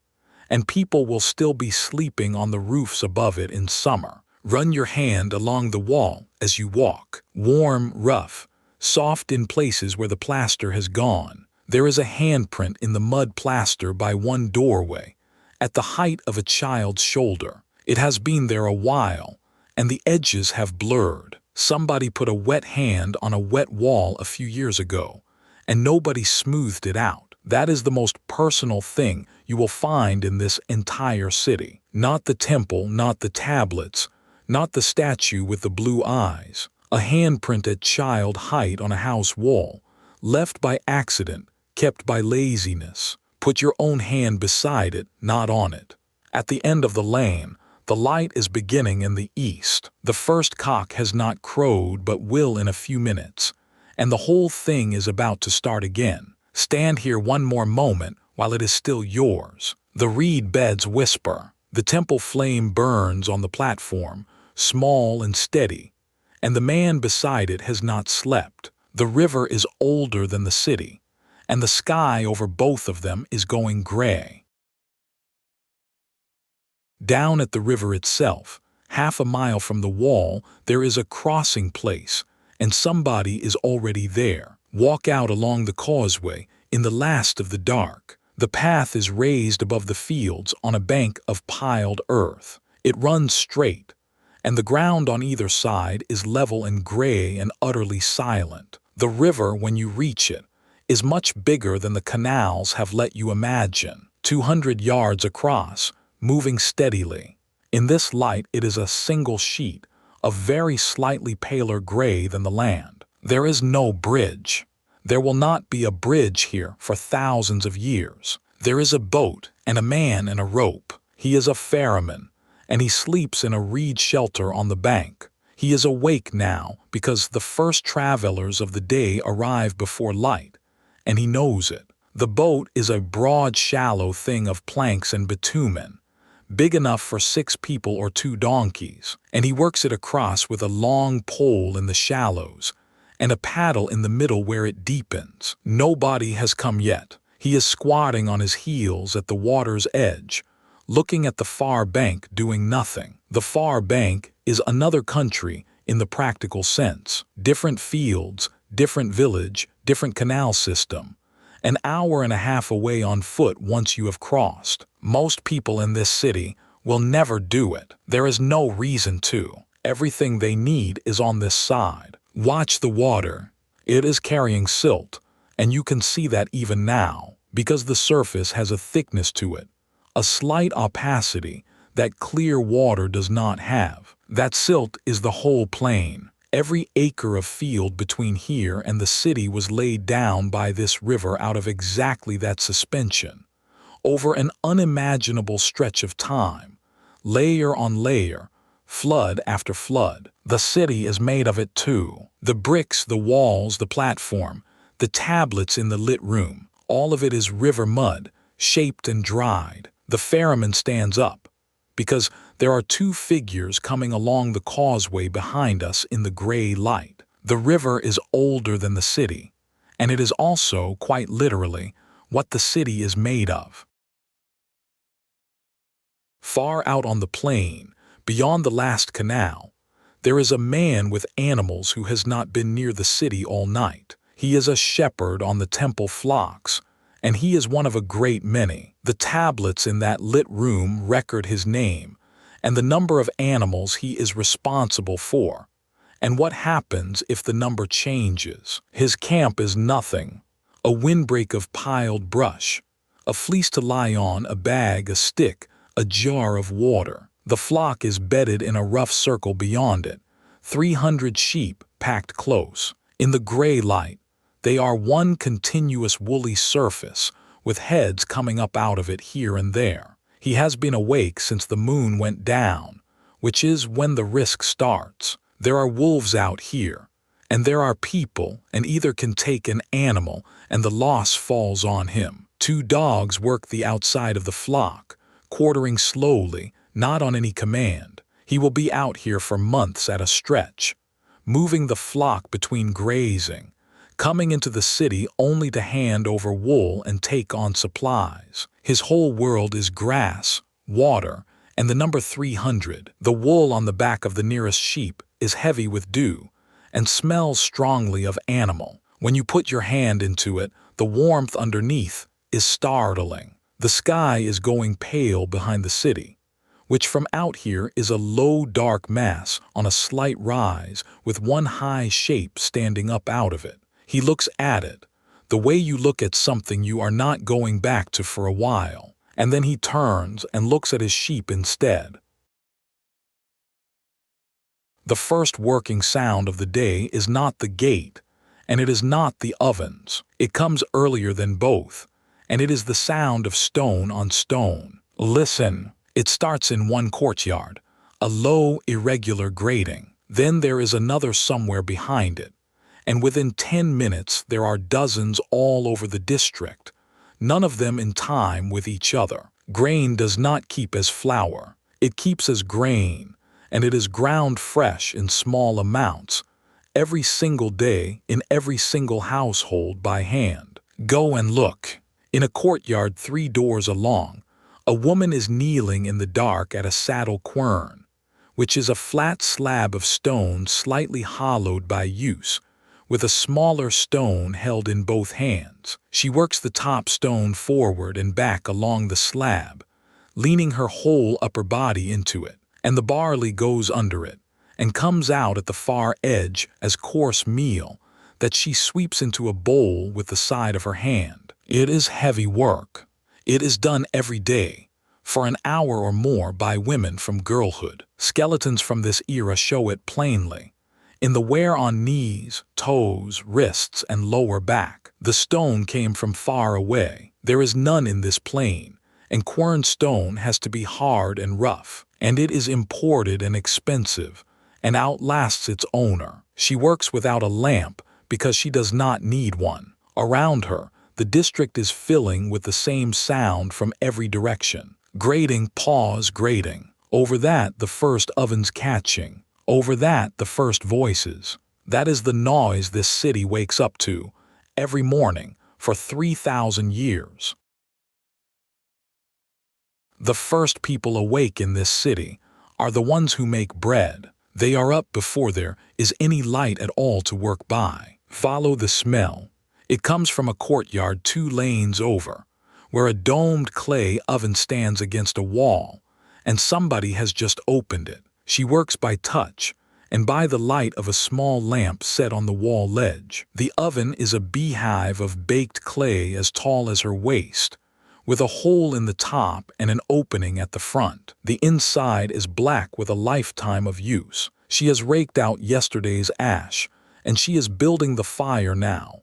and people will still be sleeping on the roofs above it in summer. Run your hand along the wall as you walk, warm, rough, soft in places where the plaster has gone. There is a handprint in the mud plaster by one doorway, at the height of a child's shoulder. It has been there a while, and the edges have blurred. Somebody put a wet hand on a wet wall a few years ago, and nobody smoothed it out. That is the most personal thing you will find in this entire city. Not the temple, not the tablets, not the statue with the blue eyes. A handprint at child height on a house wall, left by accident, kept by laziness. Put your own hand beside it, not on it. At the end of the lane, the light is beginning in the east. The first cock has not crowed but will in a few minutes, and the whole thing is about to start again. Stand here one more moment while it is still yours. The reed beds whisper. The temple flame burns on the platform, small and steady, and the man beside it has not slept. The river is older than the city, and the sky over both of them is going gray. Down at the river itself, half a mile from the wall, there is a crossing place, and somebody is already there. Walk out along the causeway in the last of the dark. The path is raised above the fields on a bank of piled earth. It runs straight, and the ground on either side is level and gray and utterly silent. The river, when you reach it, is much bigger than the canals have let you imagine. 200 yards across, moving steadily. In this light it is a single sheet, of very slightly paler gray than the land. There is no bridge. There will not be a bridge here for thousands of years. There is a boat and a man and a rope. He is a ferryman, and he sleeps in a reed shelter on the bank. He is awake now because the first travelers of the day arrive before light, and he knows it. The boat is a broad, shallow thing of planks and bitumen, big enough for 6 people or 2 donkeys, and he works it across with a long pole in the shallows and a paddle in the middle where it deepens. Nobody has come yet. He is squatting on his heels at the water's edge, looking at the far bank doing nothing. The far bank is another country in the practical sense. Different fields, different village, different canal system. An hour and a half away on foot once you have crossed. Most people in this city will never do it. There is no reason to. Everything they need is on this side. Watch the water. It is carrying silt, and you can see that even now, because the surface has a thickness to it, a slight opacity that clear water does not have. That silt is the whole plain. Every acre of field between here and the city was laid down by this river out of exactly that suspension. Over an unimaginable stretch of time, layer on layer, flood after flood. The city is made of it too. The bricks, the walls, the platform, the tablets in the lit room, all of it is river mud, shaped and dried. The ferryman stands up, because there are two figures coming along the causeway behind us in the gray light. The river is older than the city, and it is also, quite literally, what the city is made of. Far out on the plain, beyond the last canal, there is a man with animals who has not been near the city all night. He is a shepherd on the temple flocks, and he is one of a great many. The tablets in that lit room record his name and the number of animals he is responsible for, and what happens if the number changes. His camp is nothing: a windbreak of piled brush, a fleece to lie on, a bag, a stick, a jar of water. The flock is bedded in a rough circle beyond it, 300 sheep packed close. In the gray light, they are one continuous woolly surface, with heads coming up out of it here and there. He has been awake since the moon went down, which is when the risk starts. There are wolves out here, and there are people, and either can take an animal and the loss falls on him. 2 dogs work the outside of the flock, quartering slowly, not on any command. He will be out here for months at a stretch, moving the flock between grazing, coming into the city only to hand over wool and take on supplies. His whole world is grass, water, and the number 300. The wool on the back of the nearest sheep is heavy with dew and smells strongly of animal. When you put your hand into it, the warmth underneath is startling. The sky is going pale behind the city, which from out here is a low dark mass on a slight rise with one high shape standing up out of it. He looks at it, the way you look at something you are not going back to for a while, and then he turns and looks at his sheep instead. The first working sound of the day is not the gate, and it is not the ovens. It comes earlier than both, and it is the sound of stone on stone. Listen, it starts in one courtyard, a low, irregular grating. Then there is another somewhere behind it, and within 10 minutes there are dozens all over the district, none of them in time with each other. Grain does not keep as flour, it keeps as grain, and it is ground fresh in small amounts, every single day in every single household by hand. Go and look. In a courtyard 3 doors along, a woman is kneeling in the dark at a saddle quern, which is a flat slab of stone slightly hollowed by use, with a smaller stone held in both hands. She works the top stone forward and back along the slab, leaning her whole upper body into it, and the barley goes under it and comes out at the far edge as coarse meal that she sweeps into a bowl with the side of her hand. It is heavy work. It is done every day, for an hour or more by women from girlhood. Skeletons from this era show it plainly, in the wear on knees, toes, wrists, and lower back. The stone came from far away. There is none in this plain, and quern stone has to be hard and rough, and it is imported and expensive, and outlasts its owner. She works without a lamp because she does not need one. Around her, the district is filling with the same sound from every direction. Grating, pause, grating. Over that, the first ovens catching. Over that, the first voices. That is the noise this city wakes up to every morning for 3,000 years. The first people awake in this city are the ones who make bread. They are up before there is any light at all to work by. Follow the smell. It comes from a courtyard 2 lanes over, where a domed clay oven stands against a wall, and somebody has just opened it. She works by touch, and by the light of a small lamp set on the wall ledge. The oven is a beehive of baked clay as tall as her waist, with a hole in the top and an opening at the front. The inside is black with a lifetime of use. She has raked out yesterday's ash, and she is building the fire now,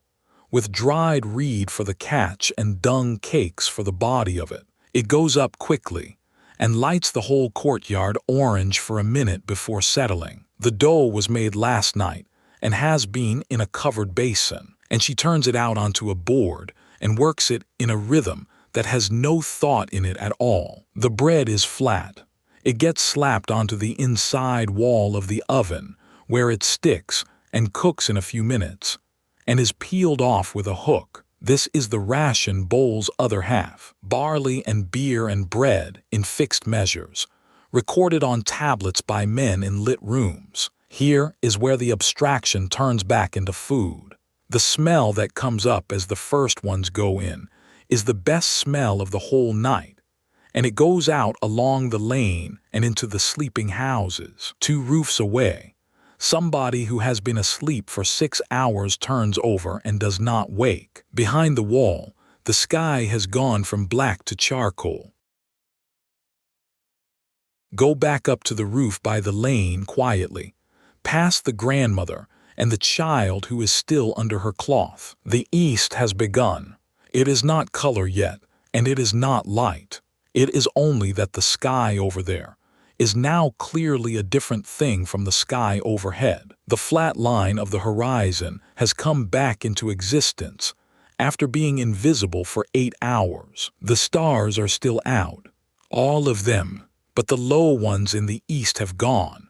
with dried reed for the catch and dung cakes for the body of it. It goes up quickly, and lights the whole courtyard orange for a minute before settling. The dough was made last night, and has been in a covered basin, and she turns it out onto a board and works it in a rhythm that has no thought in it at all. The bread is flat. It gets slapped onto the inside wall of the oven, where it sticks and cooks in a few minutes, and is peeled off with a hook. This is the ration bowl's other half. Barley and beer and bread in fixed measures, recorded on tablets by men in lit rooms. Here is where the abstraction turns back into food. The smell that comes up as the first ones go in is the best smell of the whole night, and it goes out along the lane and into the sleeping houses. 2 roofs away, somebody who has been asleep for 6 hours turns over and does not wake. Behind the wall, the sky has gone from black to charcoal. Go back up to the roof by the lane quietly, past the grandmother and the child who is still under her cloth. The east has begun. It is not color yet, and it is not light. It is only that the sky over there is now clearly a different thing from the sky overhead. The flat line of the horizon has come back into existence after being invisible for 8 hours. The stars are still out, all of them, but the low ones in the east have gone,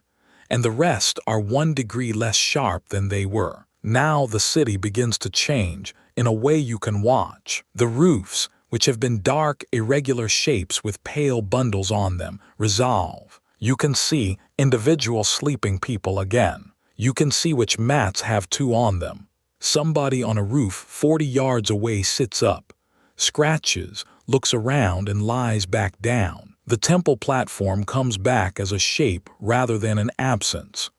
and the rest are 1 degree less sharp than they were. Now the city begins to change in a way you can watch. The roofs, which have been dark, irregular shapes with pale bundles on them, resolve. You can see individual sleeping people again. You can see which mats have 2 on them. Somebody on a roof 40 yards away sits up, scratches, looks around, and lies back down. The temple platform comes back as a shape rather than an absence.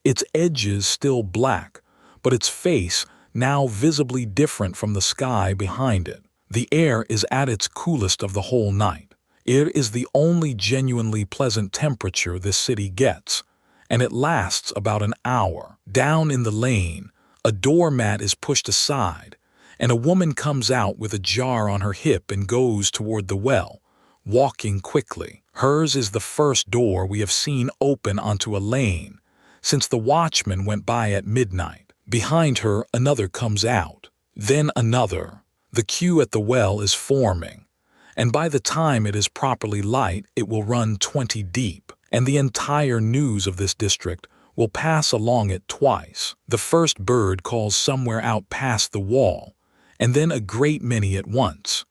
Its edges still black, but its face now visibly different from the sky behind it. The air is at its coolest of the whole night. It is the only genuinely pleasant temperature this city gets, and it lasts about an hour. Down in the lane, a doormat is pushed aside, and a woman comes out with a jar on her hip and goes toward the well, walking quickly. Hers is the first door we have seen open onto a lane since the watchman went by at midnight. Behind her, another comes out, then another. The queue at the well is forming, and by the time it is properly light, it will run 20 deep, and the entire news of this district will pass along it twice. The first bird calls somewhere out past the wall, and then a great many at once.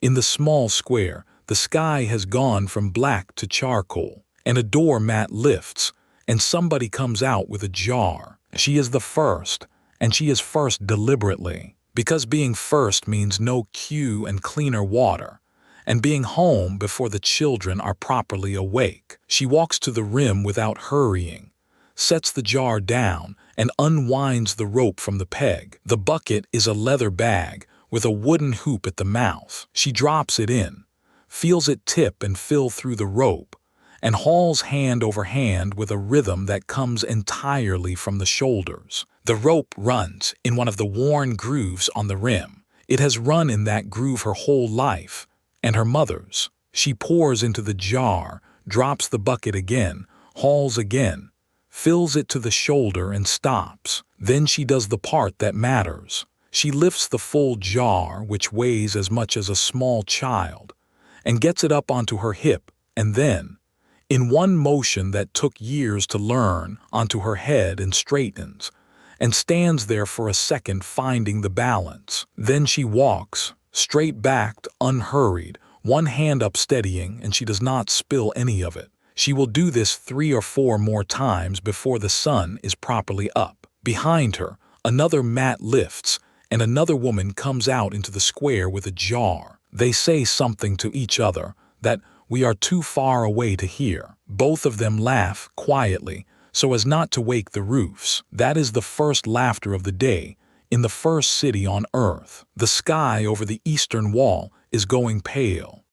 In the small square, the sky has gone from black to charcoal, and a doormat lifts, and somebody comes out with a jar. She is the first, and she is first deliberately, because being first means no queue and cleaner water, and being home before the children are properly awake. She walks to the rim without hurrying, sets the jar down, and unwinds the rope from the peg. The bucket is a leather bag with a wooden hoop at the mouth. She drops it in, feels it tip and fill through the rope, and hauls hand over hand with a rhythm that comes entirely from the shoulders. The rope runs in one of the worn grooves on the rim. It has run in that groove her whole life, and her mother's. She pours into the jar, drops the bucket again, hauls again, fills it to the shoulder and stops. Then she does the part that matters. She lifts the full jar, which weighs as much as a small child, and gets it up onto her hip, and then, in one motion that took years to learn, onto her head and straightens, and stands there for a second finding the balance. Then she walks, straight-backed, unhurried, one hand up steadying, and she does not spill any of it. She will do this 3 or 4 more times before the sun is properly up. Behind her, another mat lifts, and another woman comes out into the square with a jar. They say something to each other that we are too far away to hear. Both of them laugh quietly so as not to wake the roofs. That is the first laughter of the day, In the first city on Earth, the sky over the eastern wall is going pale.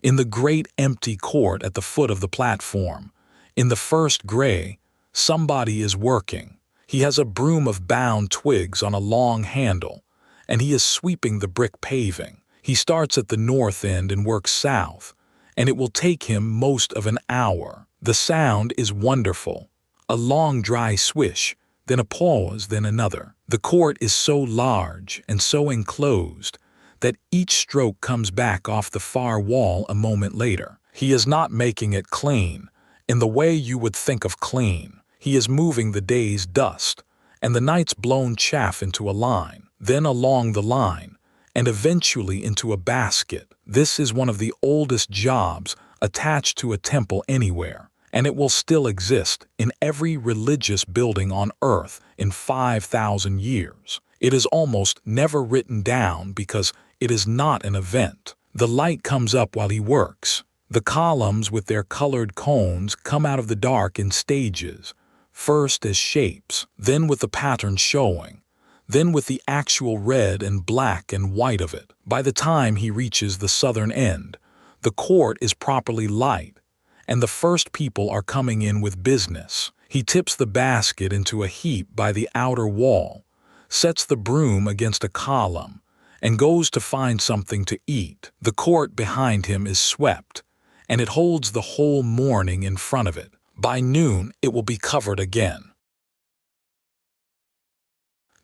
In the great empty court at the foot of the platform, in the first gray, somebody is working. He has a broom of bound twigs on a long handle, and he is sweeping the brick paving. He starts at the north end and works south, and it will take him most of an hour. The sound is wonderful. A long dry swish, then a pause, then another. The court is so large and so enclosed that each stroke comes back off the far wall a moment later. He is not making it clean, in the way you would think of clean. He is moving the day's dust, and the night's blown chaff into a line, then along the line, and eventually into a basket. This is one of the oldest jobs attached to a temple anywhere, and it will still exist in every religious building on Earth in 5,000 years. It is almost never written down because it is not an event. The light comes up while he works. The columns with their colored cones come out of the dark in stages, first as shapes, then with the pattern showing, then with the actual red and black and white of it. By the time he reaches the southern end, the court is properly light, and the first people are coming in with business. He tips the basket into a heap by the outer wall, sets the broom against a column, and goes to find something to eat. The court behind him is swept, and it holds the whole morning in front of it. By noon, it will be covered again.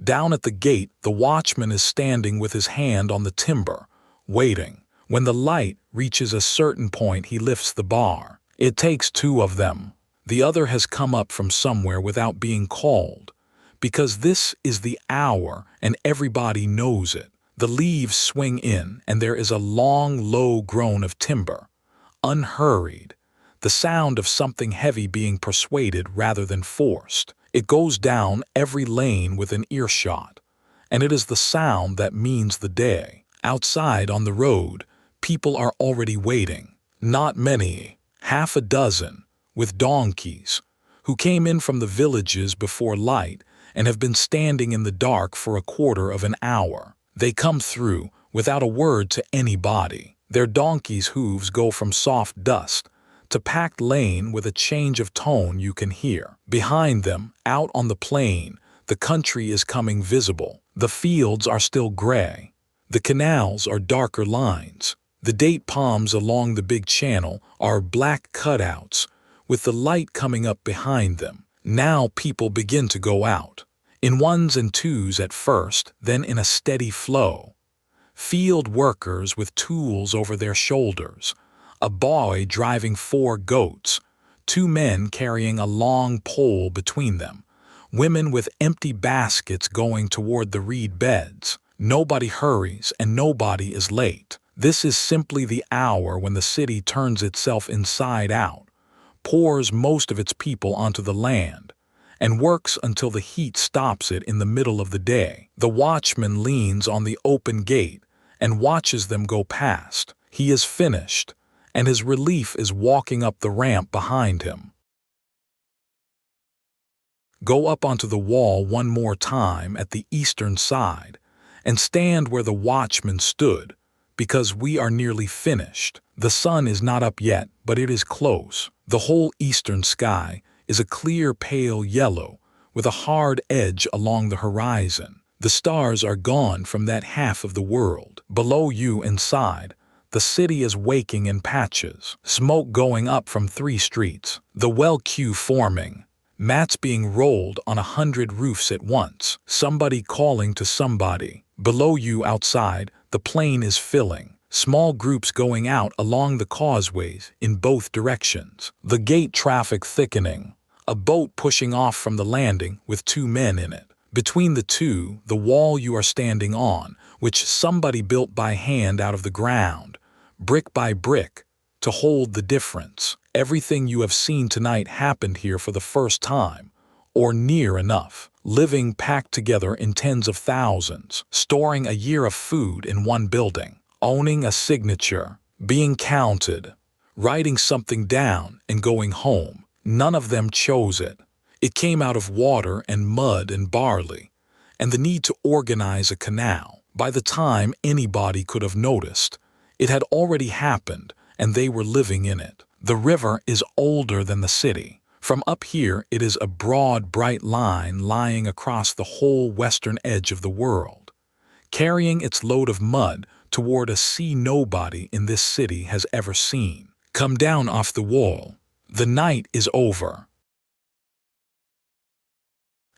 Down at the gate, the watchman is standing with his hand on the timber, waiting. When the light reaches a certain point, he lifts the bar. It takes two of them. The other has come up from somewhere without being called, because this is the hour and everybody knows it. The leaves swing in, and there is a long, low groan of timber, unhurried, the sound of something heavy being persuaded rather than forced. It goes down every lane within earshot, and it is the sound that means the day. Outside on the road, people are already waiting. Not many, half a dozen, with donkeys, who came in from the villages before light and have been standing in the dark for a quarter of an hour. They come through without a word to anybody. Their donkeys' hooves go from soft dust to packed lane with a change of tone you can hear. Behind them, out on the plain, the country is coming visible. The fields are still gray. The canals are darker lines. The date palms along the big channel are black cutouts, with the light coming up behind them. Now people begin to go out, in ones and twos at first, then in a steady flow. Field workers with tools over their shoulders, a boy driving 4 goats, 2 men carrying a long pole between them, women with empty baskets going toward the reed beds. Nobody hurries and nobody is late. This is simply the hour when the city turns itself inside out, pours most of its people onto the land, and works until the heat stops it in the middle of the day. The watchman leans on the open gate and watches them go past. He is finished, and his relief is walking up the ramp behind him. Go up onto the wall one more time at the eastern side, and stand where the watchman stood, because we are nearly finished. The sun is not up yet, but it is close. The whole eastern sky is a clear pale yellow with a hard edge along the horizon. The stars are gone from that half of the world. Below you inside, the city is waking in patches, smoke going up from 3 streets, the well queue forming, mats being rolled on 100 roofs at once, somebody calling to somebody. Below you outside, the plain is filling, small groups going out along the causeways in both directions, the gate traffic thickening, a boat pushing off from the landing with 2 men in it. Between the two, the wall you are standing on, which somebody built by hand out of the ground, brick by brick, to hold the difference. Everything you have seen tonight happened here for the first time, or near enough. Living packed together in tens of thousands, storing a year of food in one building, owning a signature, being counted, writing something down and going home. None of them chose it. It came out of water and mud and barley, and the need to organize a canal. By the time anybody could have noticed, it had already happened and they were living in it. The river is older than the city. From up here it is a broad, bright line lying across the whole western edge of the world, carrying its load of mud toward a sea nobody in this city has ever seen. Come down off the wall. The night is over.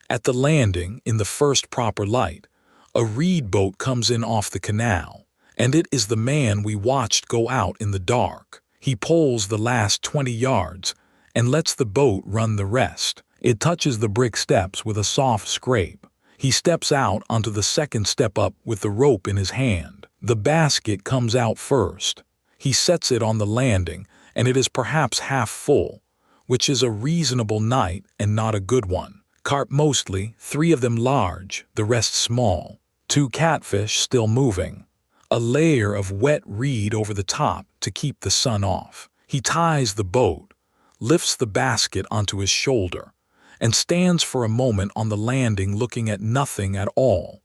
At the landing, in the first proper light, a reed boat comes in off the canal, and it is the man we watched go out in the dark. He poles the last 20 yards and lets the boat run the rest. It touches the brick steps with a soft scrape. He steps out onto the second step up with the rope in his hand. The basket comes out first. He sets it on the landing, and it is perhaps half full, which is a reasonable night and not a good one. Carp mostly, 3 of them large, the rest small. 2 catfish still moving. A layer of wet reed over the top to keep the sun off. He ties the boat, lifts the basket onto his shoulder, and stands for a moment on the landing looking at nothing at all,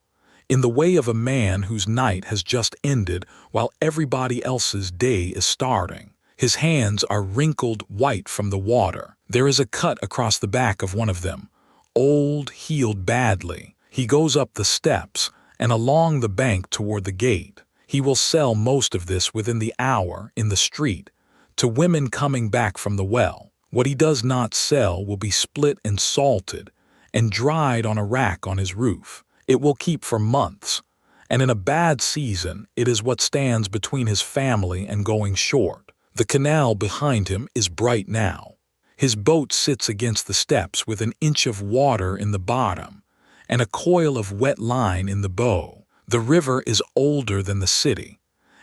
in the way of a man whose night has just ended while everybody else's day is starting. His hands are wrinkled white from the water. There is a cut across the back of one of them, old, healed badly. He goes up the steps and along the bank toward the gate. He will sell most of this within the hour in the street to women coming back from the well. What he does not sell will be split and salted and dried on a rack on his roof. It will keep for months, and in a bad season it is what stands between his family and going short. The canal behind him is bright now. His boat sits against the steps with an inch of water in the bottom and a coil of wet line in the bow. The river is older than the city,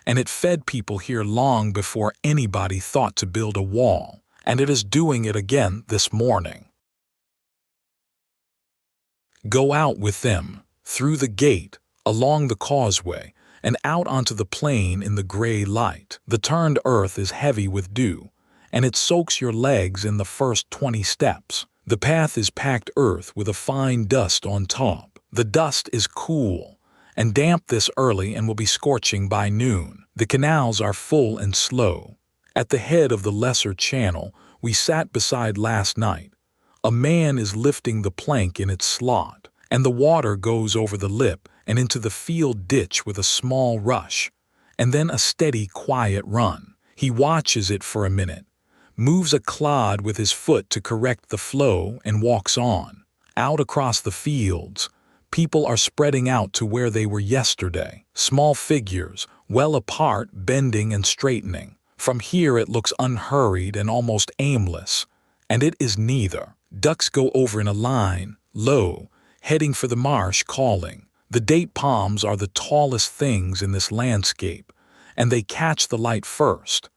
and it fed people here long before anybody thought to build a wall, and it is doing it again this morning. Go out with them, through the gate, along the causeway, and out onto the plain in the gray light. The turned earth is heavy with dew, and it soaks your legs in the first 20 steps. The path is packed earth with a fine dust on top. The dust is cool and damp this early and will be scorching by noon. The canals are full and slow. At the head of the lesser channel we sat beside last night, a man is lifting the plank in its slot, and the water goes over the lip and into the field ditch with a small rush, and then a steady, quiet run. He watches it for a minute, moves a clod with his foot to correct the flow, and walks on. Out across the fields, people are spreading out to where they were yesterday. Small figures, well apart, bending and straightening. From here it looks unhurried and almost aimless, and it is neither. Ducks go over in a line, low, heading for the marsh, calling. The date palms are the tallest things in this landscape, and they catch the light first,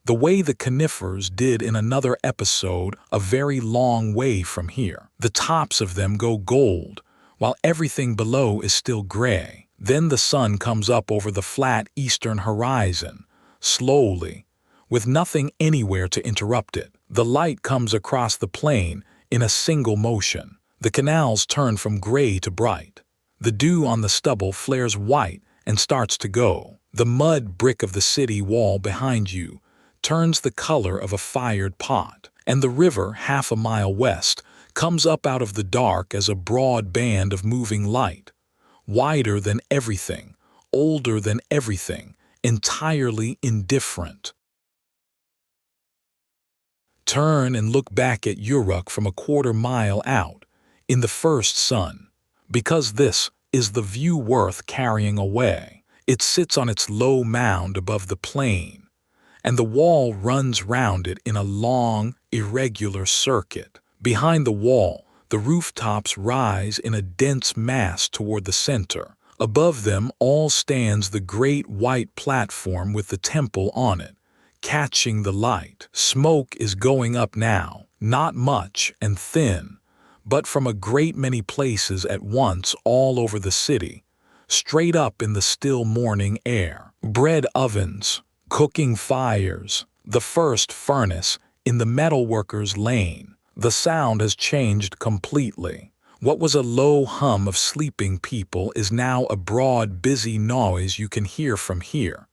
the way the conifers did in another episode a very long way from here. The tops of them go gold, while everything below is still gray. Then the sun comes up over the flat eastern horizon, slowly, with nothing anywhere to interrupt it. The light comes across the plain in a single motion. The canals turn from gray to bright. The dew on the stubble flares white and starts to go. The mud brick of the city wall behind you turns the color of a fired pot, and the river half a mile west comes up out of the dark as a broad band of moving light, wider than everything, older than everything, entirely indifferent. Turn and look back at Uruk from a quarter mile out, in the first sun, because this is the view worth carrying away. It sits on its low mound above the plain, and the wall runs round it in a long, irregular circuit. Behind the wall, the rooftops rise in a dense mass toward the center. Above them all stands the great white platform with the temple on it, catching the light. Smoke is going up now, not much and thin, but from a great many places at once all over the city, straight up in the still morning air. Bread ovens, cooking fires, the first furnace in the Metalworkers Lane, The sound has changed completely. What was a low hum of sleeping people is now a broad, busy noise you can hear from here.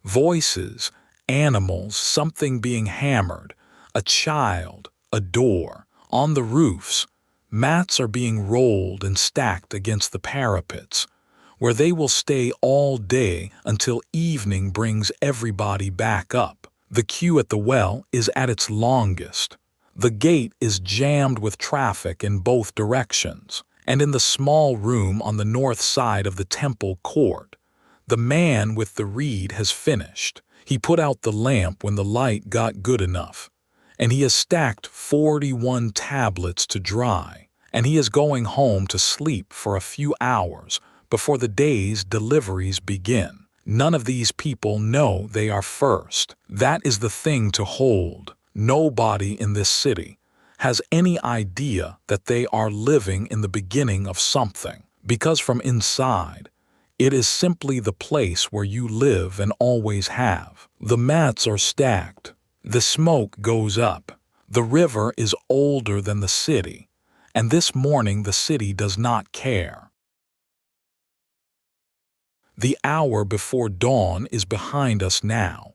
Voices, animals, something being hammered, a child, a door. On the roofs, mats are being rolled and stacked against the parapets, where they will stay all day until evening brings everybody back up. The queue at the well is at its longest. The gate is jammed with traffic in both directions, and in the small room on the north side of the temple court, the man with the reed has finished. He put out the lamp when the light got good enough, and he has stacked 41 tablets to dry, and he is going home to sleep for a few hours before the day's deliveries begin. None of these people know they are first. That is the thing to hold. Nobody in this city has any idea that they are living in the beginning of something, because from inside, it is simply the place where you live and always have. The mats are stacked. The smoke goes up. The river is older than the city, and this morning the city does not care. The hour before dawn is behind us now,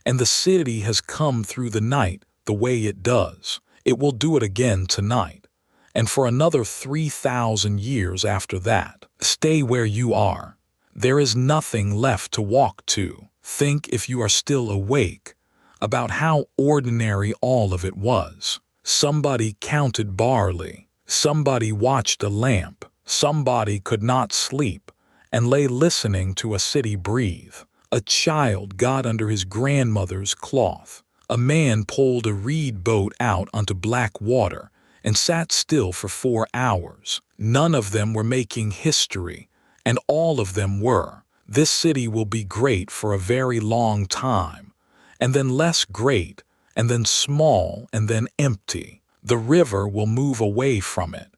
and the city has come through the night the way it does. It will do it again tonight, and for another 3,000 years after that. Stay where you are. There is nothing left to walk to. Think, if you are still awake, about how ordinary all of it was. Somebody counted barley. Somebody watched a lamp. Somebody could not sleep and lay listening to a city breathe. A child got under his grandmother's cloth. A man pulled a reed boat out onto black water and sat still for 4 hours. None of them were making history, and all of them were. This city will be great for a very long time, and then less great, and then small, and then empty. The river will move away from it,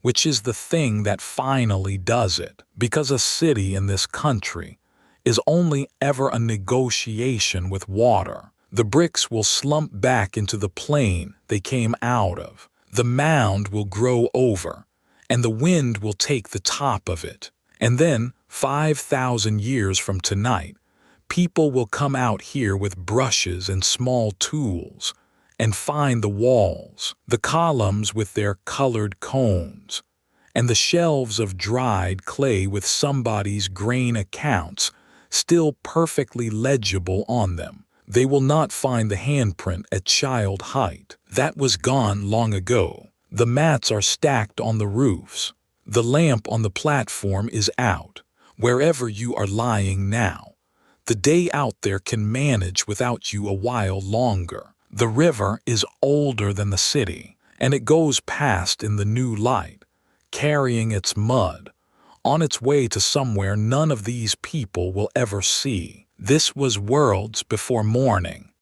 which is the thing that finally does it, because a city in this country is only ever a negotiation with water. The bricks will slump back into the plain they came out of. The mound will grow over, and the wind will take the top of it. And then, 5,000 years from tonight, people will come out here with brushes and small tools and find the walls, the columns with their colored cones, and the shelves of dried clay with somebody's grain accounts still perfectly legible on them. They will not find the handprint at child height. That was gone long ago. The mats are stacked on the roofs. The lamp on the platform is out, wherever you are lying now. The day out there can manage without you a while longer. The river is older than the city, and it goes past in the new light, carrying its mud, on its way to somewhere none of these people will ever see. This was worlds before morning.